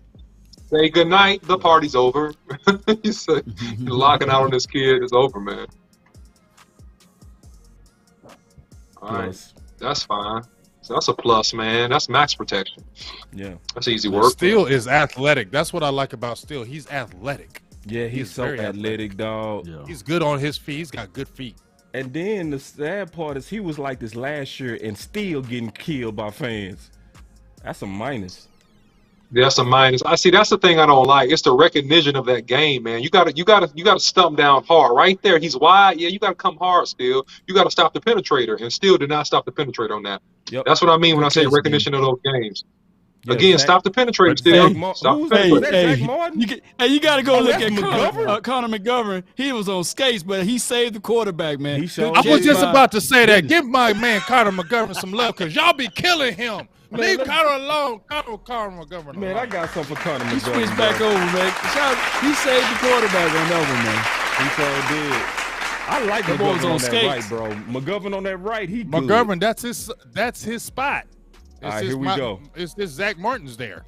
Say good night. The party's over. You say you're locking out on this kid. It's over, man. All right. Plus. That's fine. So that's a plus, man. That's max protection. Yeah. That's easy work. Steele is athletic. That's what I like about Steele. He's athletic. Yeah, he's so very athletic, dog. Yeah. He's good on his feet. He's got good feet. And then the sad part is he was like this last year and still getting killed by fans. That's a minus. That's a minus. I see. That's the thing I don't like. It's the recognition of that game, man. You gotta stump down hard right there. He's wide. Yeah, you gotta come hard. Still, you gotta stop the penetrator, and still did not stop the penetrator on that. Yep. That's what I mean when I say Good recognition of those games. Yeah, Again, Zach- stop the penetrator. Zach Still, Mar- stop who's the that? penetrator. Was that Zach Martin? You got to go Oh, look that's at McGovern? Connor McGovern. He was on skates, but he saved the quarterback, man. He sure Good I did. was catch just by- about to say that. Give my man Connor McGovern some love because y'all be killing him. Leave let- Connor alone. Connor McGovern alone. Man, I got something for Connor He McGovern. switched back bro. over, man. He saved the quarterback on that one, man. He sure did. I like That boy was McGovern on on that skates. right, bro. McGovern on that right, he good. McGovern, that's his spot. All right, here we go. It's Zach Martin's there.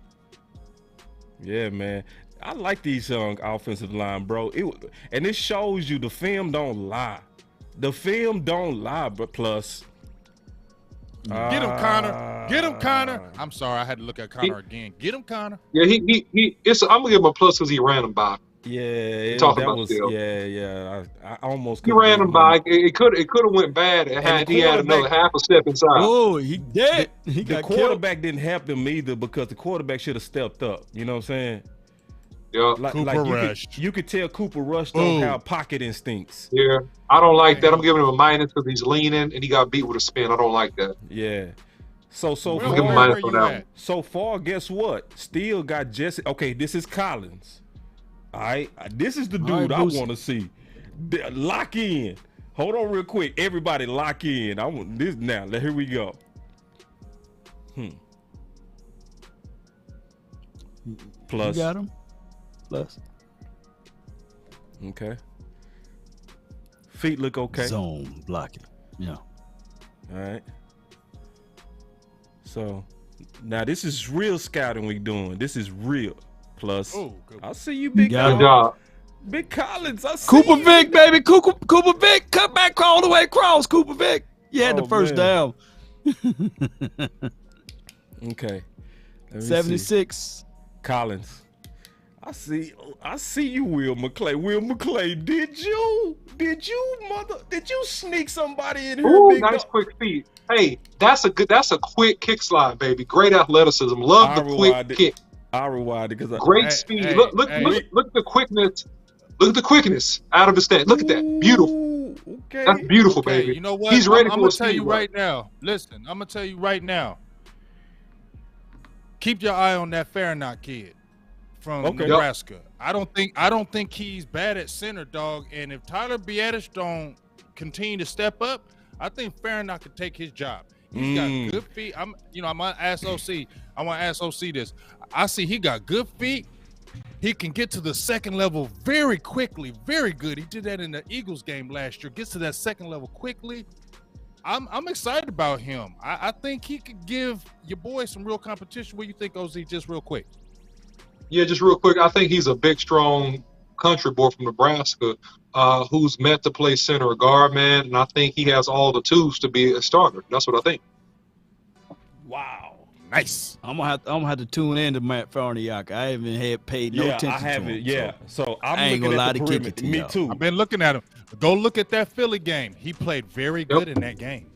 Yeah, man. I like these young offensive line, bro. And it shows you the film don't lie. The film don't lie, but plus. Get him, Connor. Get him, Connor. I'm sorry, I had to look at Connor again. Get him, Connor. Yeah, he. I'm gonna give him a plus because he ran him by. Yeah, Talking that about was still. yeah. I almost He could've ran been him by. It could have went bad. He had another quarterback- half a step inside. Oh, he dead. He The got killed. quarterback didn't help him either because the quarterback should have stepped up. You know what I'm saying? Yeah, Cooper Rush. You could tell Cooper Rush don't Ooh. have pocket instincts. yeah. I don't like that. I'm giving him a minus because he's leaning and he got beat with a spin. I don't like that. Yeah. So Where give him far, minus you on that at? so far, guess what? Still got Jesse. Okay, this is Collins. All right, this is the All right, dude I Boosie. want to see. Lock in. Hold on, real quick. Everybody, lock in. I want this now. Here we go. Plus. You got him? Plus. Okay. Feet look okay. Zone blocking. Yeah. All right. So now this is real scouting we doing. This is real. Plus, Oh, good. I see you, big Got dog. him. Good job. Big Collins, I see Cooper you. Vick, baby. Cooper Vick, cut back all the way across. Cooper Vick. You had the first down. Okay. Let me 76. see. Collins. I see you, Will McClay. Will McClay, did you sneak somebody in here? Ooh, big nice dog? quick feet. Hey, that's a quick kick slide, baby. Great athleticism. Love the quick kick. I rewind it because Great speed. Look at the quickness. Look at the quickness out of his stand. Look at that. Beautiful. Okay. That's beautiful, Okay, baby. you know what? He's ready I'm for gonna a tell speed you run. right now. Listen, I'm gonna tell you right now. Keep your eye on that Farrakhan kid from Nebraska. I don't think he's bad at center, dog. And if Tyler Biadasz don't continue to step up, I think Farrakhan could take his job. He's got good feet. I'm gonna ask OC. I want to ask OC this. I see he got good feet. He can get to the second level very quickly, very good. He did that in the Eagles game last year. Gets to that second level quickly. I'm excited about him. I think he could give your boy some real competition. What do you think, OZ? Just real quick. Yeah, just real quick. I think he's a big, strong country boy from Nebraska who's meant to play center or guard, man. And I think he has all the tools to be a starter. That's what I think. Wow. Nice. I'm gonna have to tune in to Matt Farniak. I haven't paid no attention I haven't. to him. Yeah. So I'm I ain't looking gonna lie at the to kick perimeter. it to Me y'all. too. I've been looking at him. Go look at that Philly game. He played very good in that game.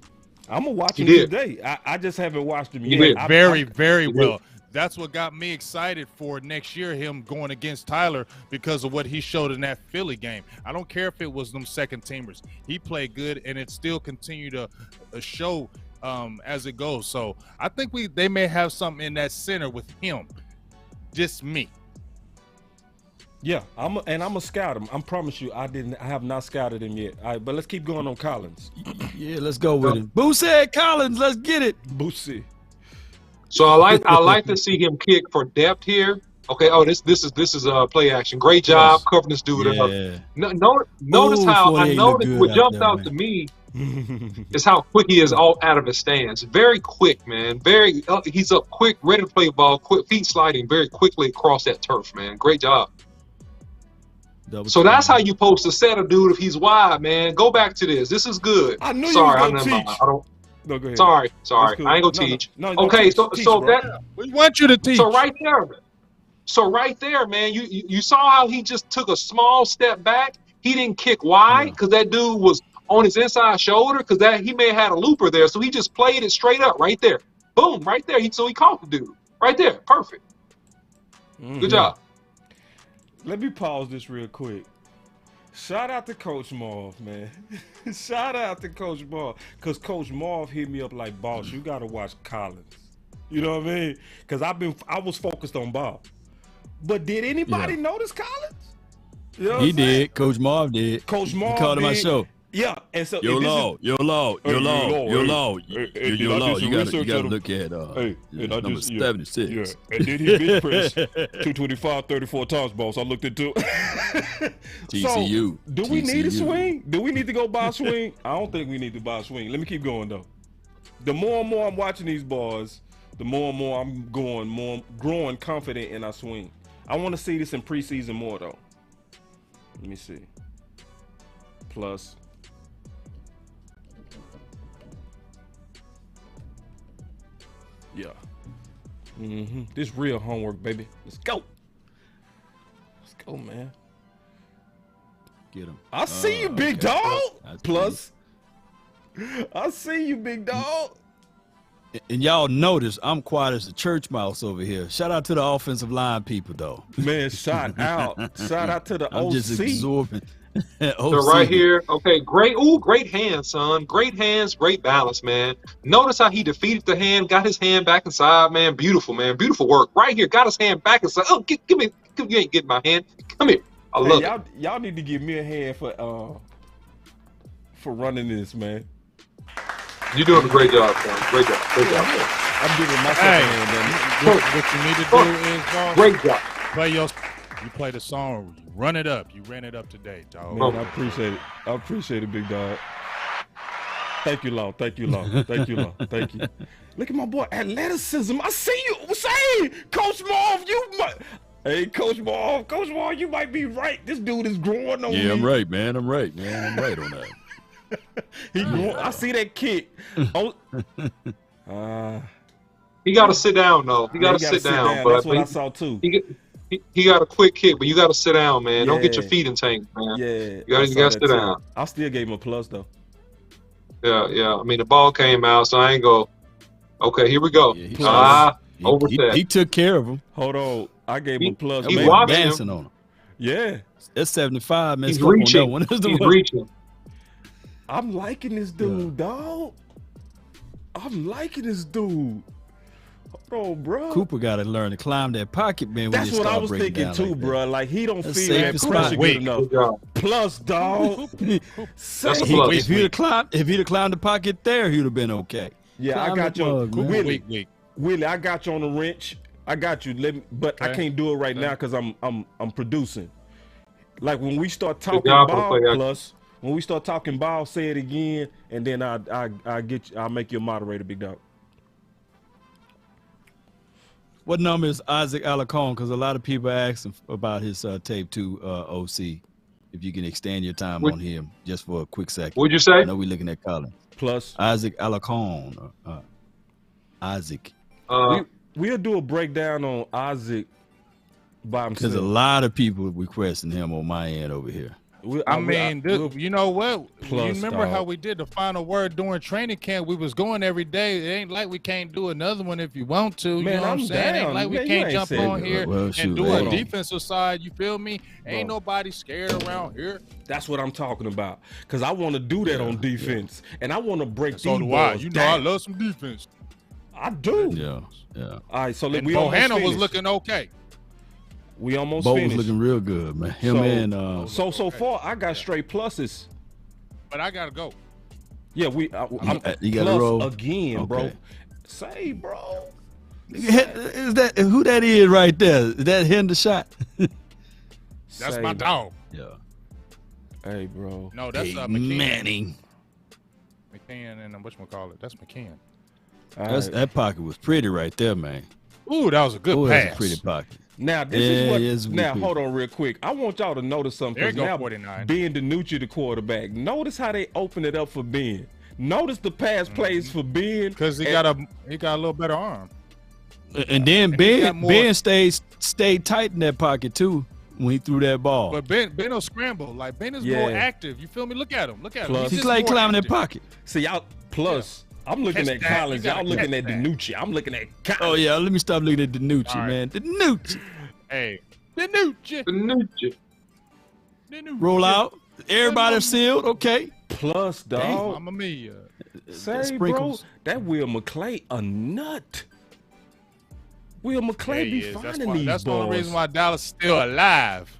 I'm gonna watch him did. today. I just haven't watched him He yet. did. Very well. That's what got me excited for next year, him going against Tyler, because of what he showed in that Philly game. I don't care if it was them second teamers. He played good, and it still continued to show as it goes. So I think they may have something in that center with him. Just me. Yeah, I'm gonna scout him. I promise you, I have not scouted him yet. All right, but let's keep going on Collins. Yeah, let's go with it. Boo said Collins, let's get it. Boosie. So I like to see him kick for depth here. Okay. Oh, this is play action. Great job covering this dude up. Notice how I noticed what jumped out to me is how quick he is all out of his stance. Very quick, man. He's up quick, ready to play ball. Quick feet sliding very quickly across that turf, man. Great job. So that's how you post a set a dude if he's wide, man. Go back to this. This is good. I knew Sorry, you was gonna teach. I don't. No, go ahead. Sorry. Cool. I ain't gonna teach. Okay, so bro. that We want you to teach. so right there, man. You saw how he just took a small step back. He didn't kick wide because that dude was on his inside shoulder because he may have had a looper there. So he just played it straight up right there. Boom, right there. So he caught the dude right there. Perfect. Good job. Let me pause this real quick. Shout out to Coach Marv, man. Shout out to Coach Marv. Because Coach Marv hit me up like, boss, you got to watch Collins. You know what I mean? Because I was focused on Bob. But did anybody notice Collins? You know He did. Coach Marv did. Coach Marv He called him my did. show. Yeah. And so You're low. You gotta look at number 76. Yeah. And then he bench press 225 34 times, boss. I looked into it. TCU. So, do we need a swing? Do we need to go buy a swing? I don't think we need to buy a swing. Let me keep going though. The more and more I'm watching these boys, the more and more I'm growing confident in our swing. I want to see this in preseason more though. Let me see. Plus. Yeah. This real homework, baby. Let's go. Let's go, man. Get him. I see you, big dog. Plus. I see you, big dog. And y'all notice I'm quiet as a church mouse over here. Shout out to the offensive line people, though. Man, shout out to the OC. I'm just absorbing. So right here, okay, great. Ooh, great hands, son. Great hands, great balance, man. Notice how he defeated the hand, got his hand back inside, man. Beautiful, man. Beautiful work. Right here, got his hand back inside. Oh, give me. You ain't getting my hand. Come here. I love it. Y'all need to give me a hand for running this, man. You're doing a great job, son. Great job. I'm giving myself a hand, man. What you need to do is, boss, great job. You play the song, you run it up. You ran it up today, dog. Man, I appreciate it. I appreciate it, big dog. Thank you, Law. Thank you, Law. Thank you, Law. Thank you. Look at my boy, athleticism. I see you. Say, Coach Marv, Hey, Coach Ball, you might be right. This dude is growing on me. Yeah, I'm right, man. I'm right on that. I see that kick. Oh, He got to sit down though. He got to sit down. But that's what I saw too. He got a quick kick, but you got to sit down, man. Don't get your Yeah. feet in tank, man. Yeah, You got to sit down. I still gave him a plus though. Yeah. I mean, the ball came out, so I ain't go. Okay, here we go. Overset. He took care of him. Hold on, I gave him a plus. He man. watched Dancing him. on him. Yeah, That's 75, man. He's Stop on that reaching. one. He's reaching. I'm liking this dude, dog. I'm liking this dude. Hold on, bro. Cooper got to learn to climb that pocket, man. That's what I was thinking too, bro. Like he don't That's feel that safest pressure spot. good enough. Plus, dog. That's a Say- plus. If he'd have climbed the pocket there, he'd have been okay. Yeah, I Climb got the you, mug, man. Willie. Willie, I got you on the wrench. I got you. But I can't do it right now because I'm producing. Like when we start talking job, ball, player. plus when we start talking ball, say it again, and then I'll make you a moderator, big dog. What number is Isaac Alacon? Because a lot of people ask him about his tape 2 OC. If you can extend your time on him just for a quick second. What'd you say? I know we're looking at Colin. Plus, Isaac Alacon. Isaac. We'll do a breakdown on Isaac by himself. Because a lot of people requesting him on my end over here. You know what? Plus, you remember dog. how we did the final word during training camp? We was going every day. It ain't like we can't do another one if you want to. You Man, know what I'm I'm saying? down. Ain't like we Man, you can't ain't jump said on that. here Well, and shoot, do hold a on. defensive side. You feel me? Ain't nobody scared around here. That's what I'm talking about. Because I want to do that on defense, and I want to break So these do I. balls You know I down. love some defense. I do. Yeah. All right, so And we almost Bohanna was finished. looking okay. We almost Bo was finished. looking real good, man. Him So- and So far, I got straight pluses. But I gotta go. Yeah, I'm you gotta plus roll? again, bro. Okay. Say, bro. is that who that is right there? Is that Hendershot? That's Say, my dog. Yeah. Hey, bro. No, that's Peyton McKeon. Manning. McKeon and whatchamacallit. That's McKeon. All right. That pocket was pretty right there, man. Ooh, that was a good Ooh, pass. that's a pretty pocket. Now this Yeah, is yes, what. we Now do. hold on, real quick. I want y'all to notice something. There you 'cause go, now 49. Ben DiNucci, the quarterback. Notice how they open it up for Ben. Notice the pass plays for Ben Because he got a little better arm. And then And he got Ben more- stayed tight in that pocket too when he threw that ball. But Ben will scramble. Like Ben is Yeah. more active. You feel me? Look at him. Look at him. Plus- He's just like more climbing that active. pocket. See y'all. Plus, I'm looking Catch at that. Collins. You gotta Y'all looking catch at that. DiNucci. I'm looking at Collins. Oh yeah, let me stop looking at DiNucci, All right. man. DiNucci. Hey, DiNucci. DiNucci. Roll out. Everybody sealed. Okay. Plus, dog. Mamma mia. Say, bro, Sprinkles. that Will McClay a nut. Will There McClay he be is. That's, finding these that's the balls. only reason why Dallas is still alive.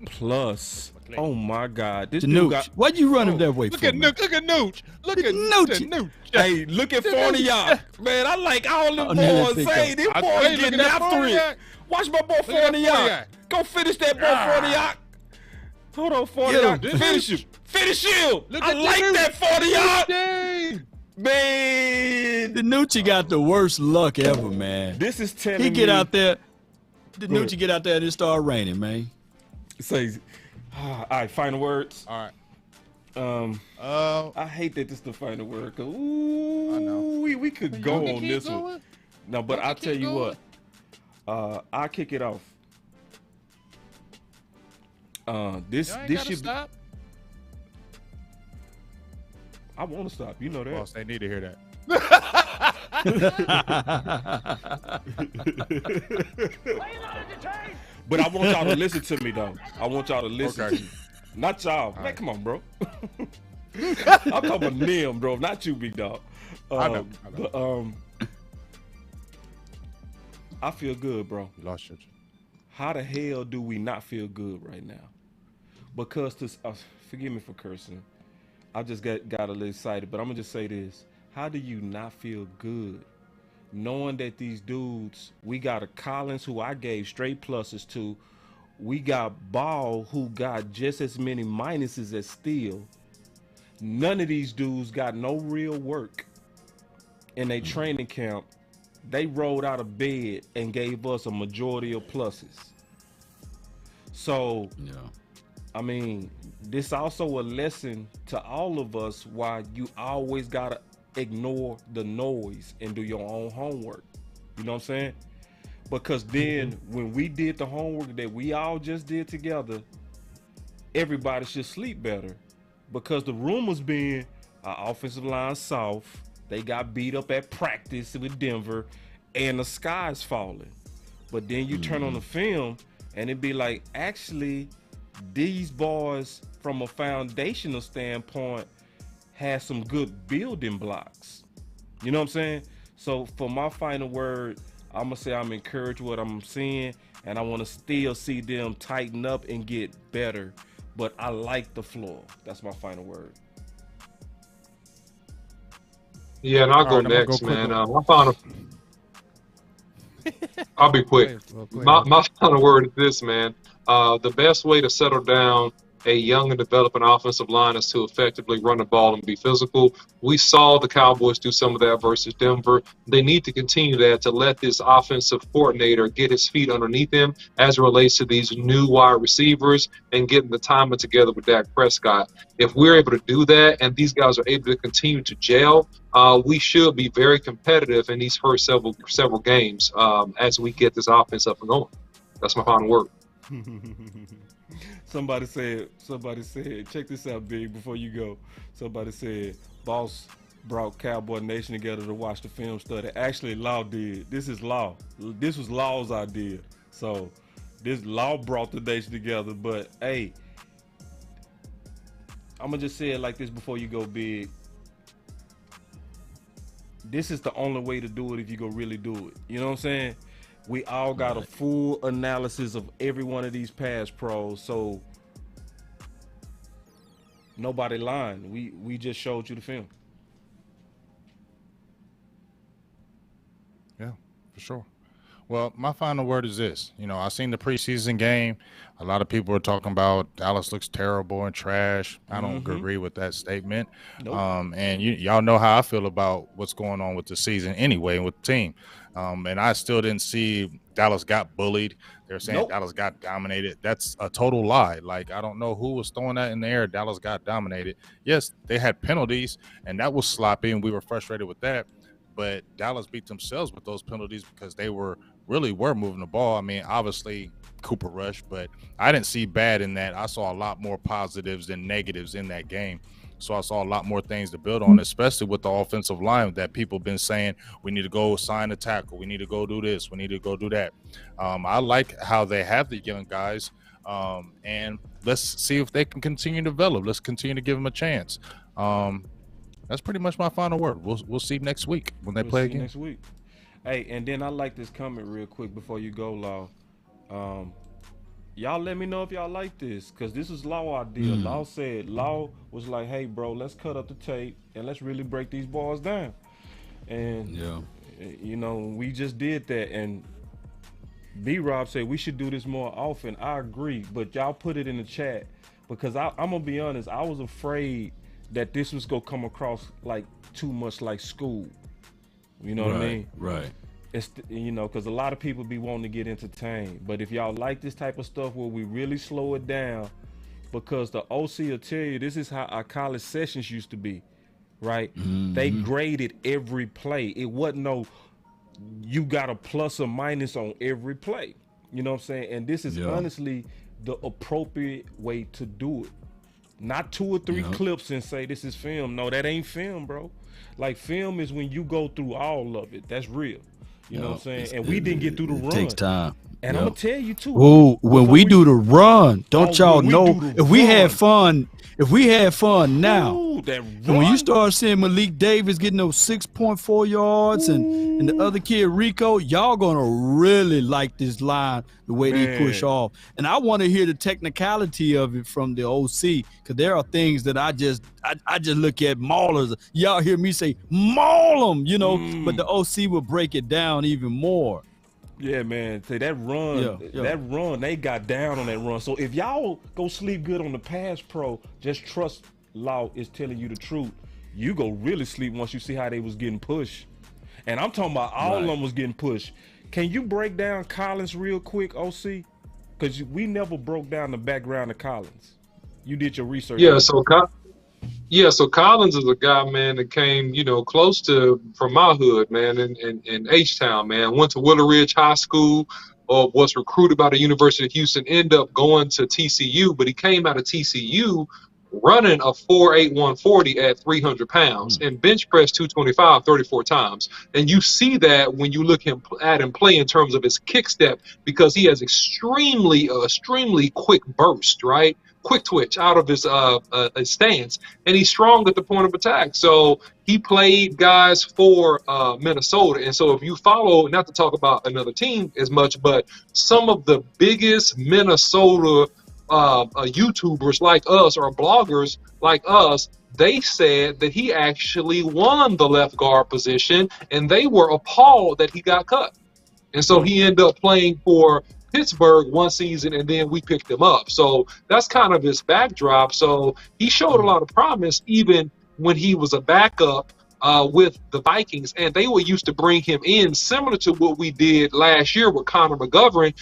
Plus, McClay. oh my God, this dude DiNucci. got. Why'd you run him that way Look for? at man? Nooch. Look at Nooch. Look at Nooch. Nooch. Hey, look at Forniak. Man, I like all them Oh, now boys. that Hey, pick them I boys tell you, look getting at that after it. Forniak. Watch my boy at that Forniak. Forniak. Go finish that boy Ah. Forniak. Hold on, Forniak. him. Finish him. Finish him. Look I at like DiNucci. that Forniak. Dang. Man, DiNucci got the worst luck ever, man. this is telling He get me. out there. ahead. DiNucci get out there and it start raining, man. Say, all right, final words. All right. I hate that this is the final word. 'Cause, ooh, I know. we could go You on can this keep one. going. No, but You I'll can tell keep you going. what. I'll kick it off. This Y'all ain't this gotta should. stop. I want to stop. You know that. Boss, they need to hear that. But I want y'all to listen to me though. I want y'all to listen Okay. to me. Not y'all. Man, come on, bro. I'm talking about them, bro. Not you, big dog. I know. But I feel good, bro. You lost your. How the hell do we not feel good right now? Because this, forgive me for cursing. I just got a little excited, but I'm gonna just say this. How do you not feel good knowing that these dudes, we got a Collins who I gave straight pluses to, we got Ball who got just as many minuses as Steele. None of these dudes got no real work in a training camp, they rolled out of bed and gave us a majority of pluses. So, Yeah. I mean, this also a lesson to all of us why you always gotta ignore the noise and do your own homework. You know what I'm saying? Because then when we did the homework that we all just did together, everybody should sleep better. Because the rumors being our offensive line soft, they got beat up at practice with Denver, and the sky's falling. But then you turn on the film and it'd be like, actually, these boys from a foundational standpoint had some good building blocks. You know what I'm saying? So for my final word, I'm gonna say I'm encouraged with what I'm seeing, and I want to still see them tighten up and get better. But I like the floor. That's my final word. Yeah, and I'll go All right, I'm gonna go next, quick. man. My final, I'll be quick. My final word is this, man. The best way to settle down a young and developing offensive line is to effectively run the ball and be physical. We saw the Cowboys do some of that versus Denver. They need to continue that to let this offensive coordinator get his feet underneath him as it relates to these new wide receivers and getting the timing together with Dak Prescott. If we're able to do that and these guys are able to continue to gel, we should be very competitive in these first several games as we get this offense up and going. That's my final word. Somebody said, check this out, Big, before you go. Somebody said, Boss brought Cowboy Nation together to watch the film study. Actually, Law did. This is Law. This was Law's idea. So, this Law brought the nation together. But, hey, I'm going to just say it like this before you go, Big. This is the only way to do it if you go really do it. You know what I'm saying? We all got a full analysis of every one of these pass pros, so nobody lying. We just showed you the film. Yeah, for sure. Well, my final word is this. You know, I seen the preseason game. A lot of people are talking about Dallas looks terrible and trash. I don't agree with that statement. Nope. And y'all know how I feel about what's going on with the season anyway with the team. And I still didn't see Dallas got bullied. They're saying Dallas got dominated. That's a total lie. Like, I don't know who was throwing that in the air. Dallas got dominated. Yes, they had penalties, and that was sloppy, and we were frustrated with that. But Dallas beat themselves with those penalties because they really were moving the ball. I mean, obviously Cooper Rush, but I didn't see bad in that. I saw a lot more positives than negatives in that game. So I saw a lot more things to build on, especially with the offensive line that people have been saying, we need to go sign a tackle. We need to go do this. We need to go do that. I like how they have the young guys, and let's see if they can continue to develop. Let's continue to give them a chance. That's pretty much my final word. We'll see next week when they play again. Next week. Hey, and then I like this comment real quick before you go, Law. Y'all let me know if y'all like this, because this is Law idea. Law was like, hey, bro, let's cut up the tape and let's really break these balls down. And, you know, we just did that. And B-Rob said we should do this more often. I agree, but y'all put it in the chat, because I'm going to be honest, I was afraid that this was going to come across like too much like school. You know what I mean? Right. It's, you know, because a lot of people be wanting to get entertained. But if y'all like this type of stuff where we really slow it down, because the OC will tell you this is how our college sessions used to be, right? They graded every play. It wasn't no, you got a plus or minus on every play. You know what I'm saying? And this is honestly the appropriate way to do it. Not 2 or 3 clips and say this is film. No, that ain't film, bro. Like, film is when you go through all of it. That's real. You know what I'm saying? And we didn't get through the run. It takes time. And I'm going to tell you, too. Ooh, when we do the run, don't y'all know, if we had fun now, and when you start seeing Malik Davis getting those 6.4 yards and the other kid, Rico, y'all going to really like this line, the way they push off. And I want to hear the technicality of it from the OC, because there are things that I just look at maulers. Y'all hear me say, maul them, you know, but the OC will break it down even more. Yeah, man. Say that run, that run, they got down on that run. So if y'all go sleep good on the pass pro, just trust Law is telling you the truth. You go really sleep once you see how they was getting pushed. And I'm talking about all Right. of them was getting pushed. Can you break down Collins real quick, OC? Because we never broke down the background of Collins. You did your research. Yeah, so Collins is a guy, man, that came, close to from my hood, man, in H-Town, man. Went to Willow Ridge High School, was recruited by the University of Houston, ended up going to TCU, but he came out of TCU running a 4.8 140 at 300 pounds and bench press 225 34 times. And you see that when you look at him play in terms of his kick step, because he has extremely quick burst, right? Quick twitch out of his stance, and he's strong at the point of attack. So he played guys for Minnesota. And so if you follow, not to talk about another team as much, but some of the biggest Minnesota YouTubers like us or bloggers like us, they said that he actually won the left guard position, and they were appalled that he got cut. And so he ended up playing for Pittsburgh one season, and then we picked him up. So that's kind of his backdrop. So he showed a lot of promise even when he was a backup with the Vikings, and they were used to bring him in similar to what we did last year with Connor McGovern.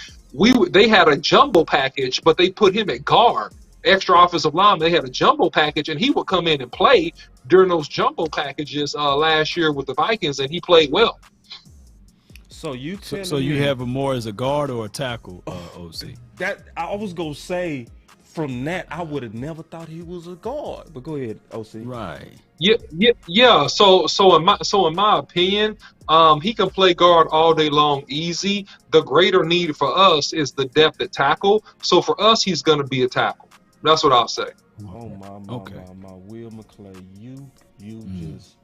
They had a jumbo package, but they put him at guard, extra offensive lineman. They had a jumbo package, and he would come in and play during those jumbo packages last year with the Vikings, and he played well. So you tell So you have him more as a guard or a tackle, OC? that I was gonna say. From that, I would have never thought he was a guard. But go ahead, OC. Right. Yeah. So in my opinion, he can play guard all day long, easy. The greater need for us is the depth at tackle. So for us, he's gonna be a tackle. That's what I'll say. Oh my Will McClay, you just.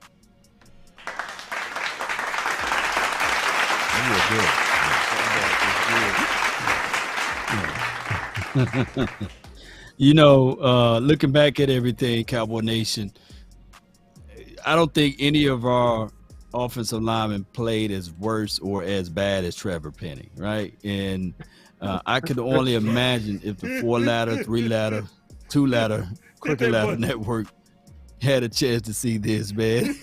You know, looking back at everything, Cowboy Nation, I don't think any of our offensive linemen played as worse or as bad as Trevor Penning, right? And I could only imagine if the 4-ladder, 3-ladder, 2-ladder, crooked ladder network had a chance to see this, man.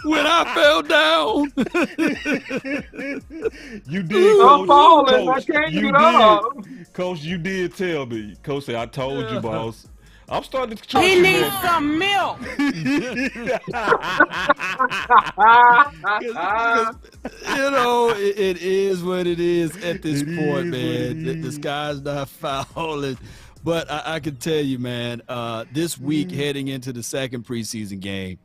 When I fell down. You did, I'm Coach. falling. I Coach, can't you get up. did. Coach, you did tell me. Coach said, I told you, boss. I'm starting to trust He you, needs man. some milk. You know, it is what it is at this point, man. The sky's not falling. But I can tell you, man, this week heading into the second preseason game,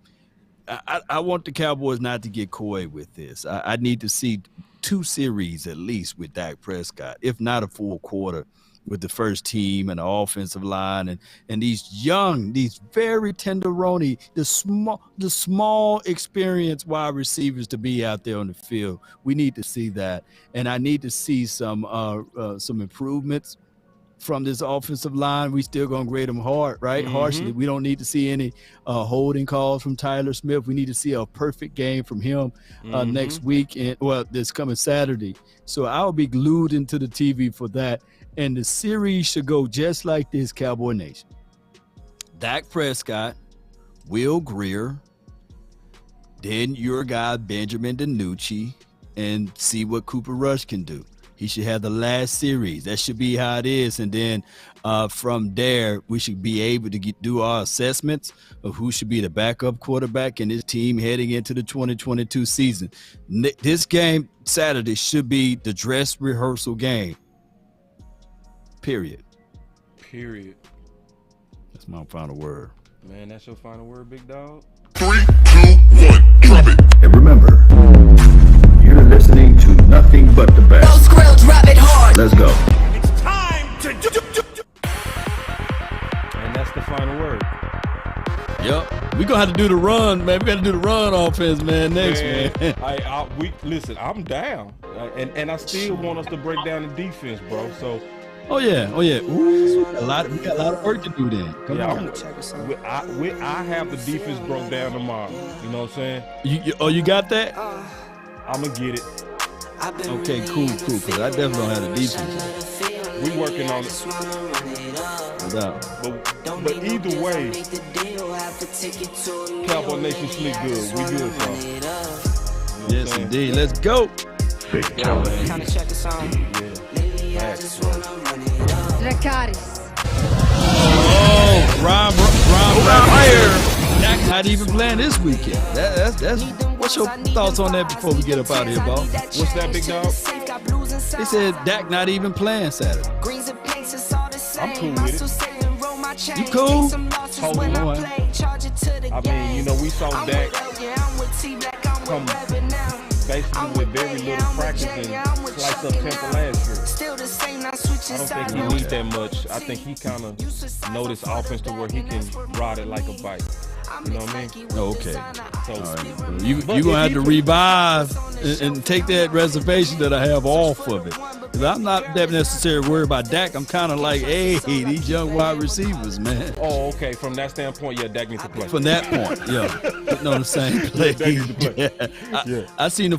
I want the Cowboys not to get coy with this. I need to see 2 series at least with Dak Prescott, if not a full quarter with the first team and the offensive line and these very tenderoni, the small experienced wide receivers to be out there on the field. We need to see that, and I need to see some improvements from this offensive line. We still gonna grade them hard, right? Harshly. We don't need to see any holding calls from Tyler Smith. We need to see a perfect game from him next week, and this coming Saturday. So I'll be glued into the TV for that. And the series should go just like this, Cowboy Nation. Dak Prescott, Will Grier, then your guy Benjamin DiNucci, and see what Cooper Rush can do. He should have the last series. That should be how it is. And then from there, we should be able to do our assessments of who should be the backup quarterback in this team heading into the 2022 season. This game Saturday should be the dress rehearsal game. Period. That's my final word. Man, that's your final word, big dog? 3, 2, 1, drop it. And remember, you're listening to nothing but the best. Those grills drop it hard. Let's go. It's time to And that's the final word. Yep. We're going to have to do the run, man. We got to do the run offense, man, next, man. Listen, I'm down. And I still want us to break down the defense, bro. So Oh yeah. Ooh, we got a lot of work to do then. Come on. I have the defense broke down tomorrow. You know what I'm saying? You got that? I'm gonna get it. Okay, cool. Because I definitely don't have the defense. We working on it. No doubt. But either way, Cowboy Nation sleep good. We good, y'all. Yes, indeed. Let's go. Fatality. Dracarys. Oh, Ron Blair. Dak not even playing this weekend. That's what's your thoughts on that before we get up out of here, boss? What's that, big dog? They said Dak not even playing Saturday. I'm cool with it. You cool? Totally. I mean, you know, we saw Dak come basically with very little practice and slice up tempo last year. I don't think he needs that much. I think he kind of know this offense to where he can ride it like a bike. You know what I mean? Okay. So, all right. You're going to have to revive and take that reservation that I have off of it. Because I'm not that necessarily worried about Dak. I'm kind of like, hey, these young wide receivers, man. Oh, okay. From that standpoint, yeah, Dak needs to play. From that point, yeah. Putting on the same play. Dak needs to play. I seen the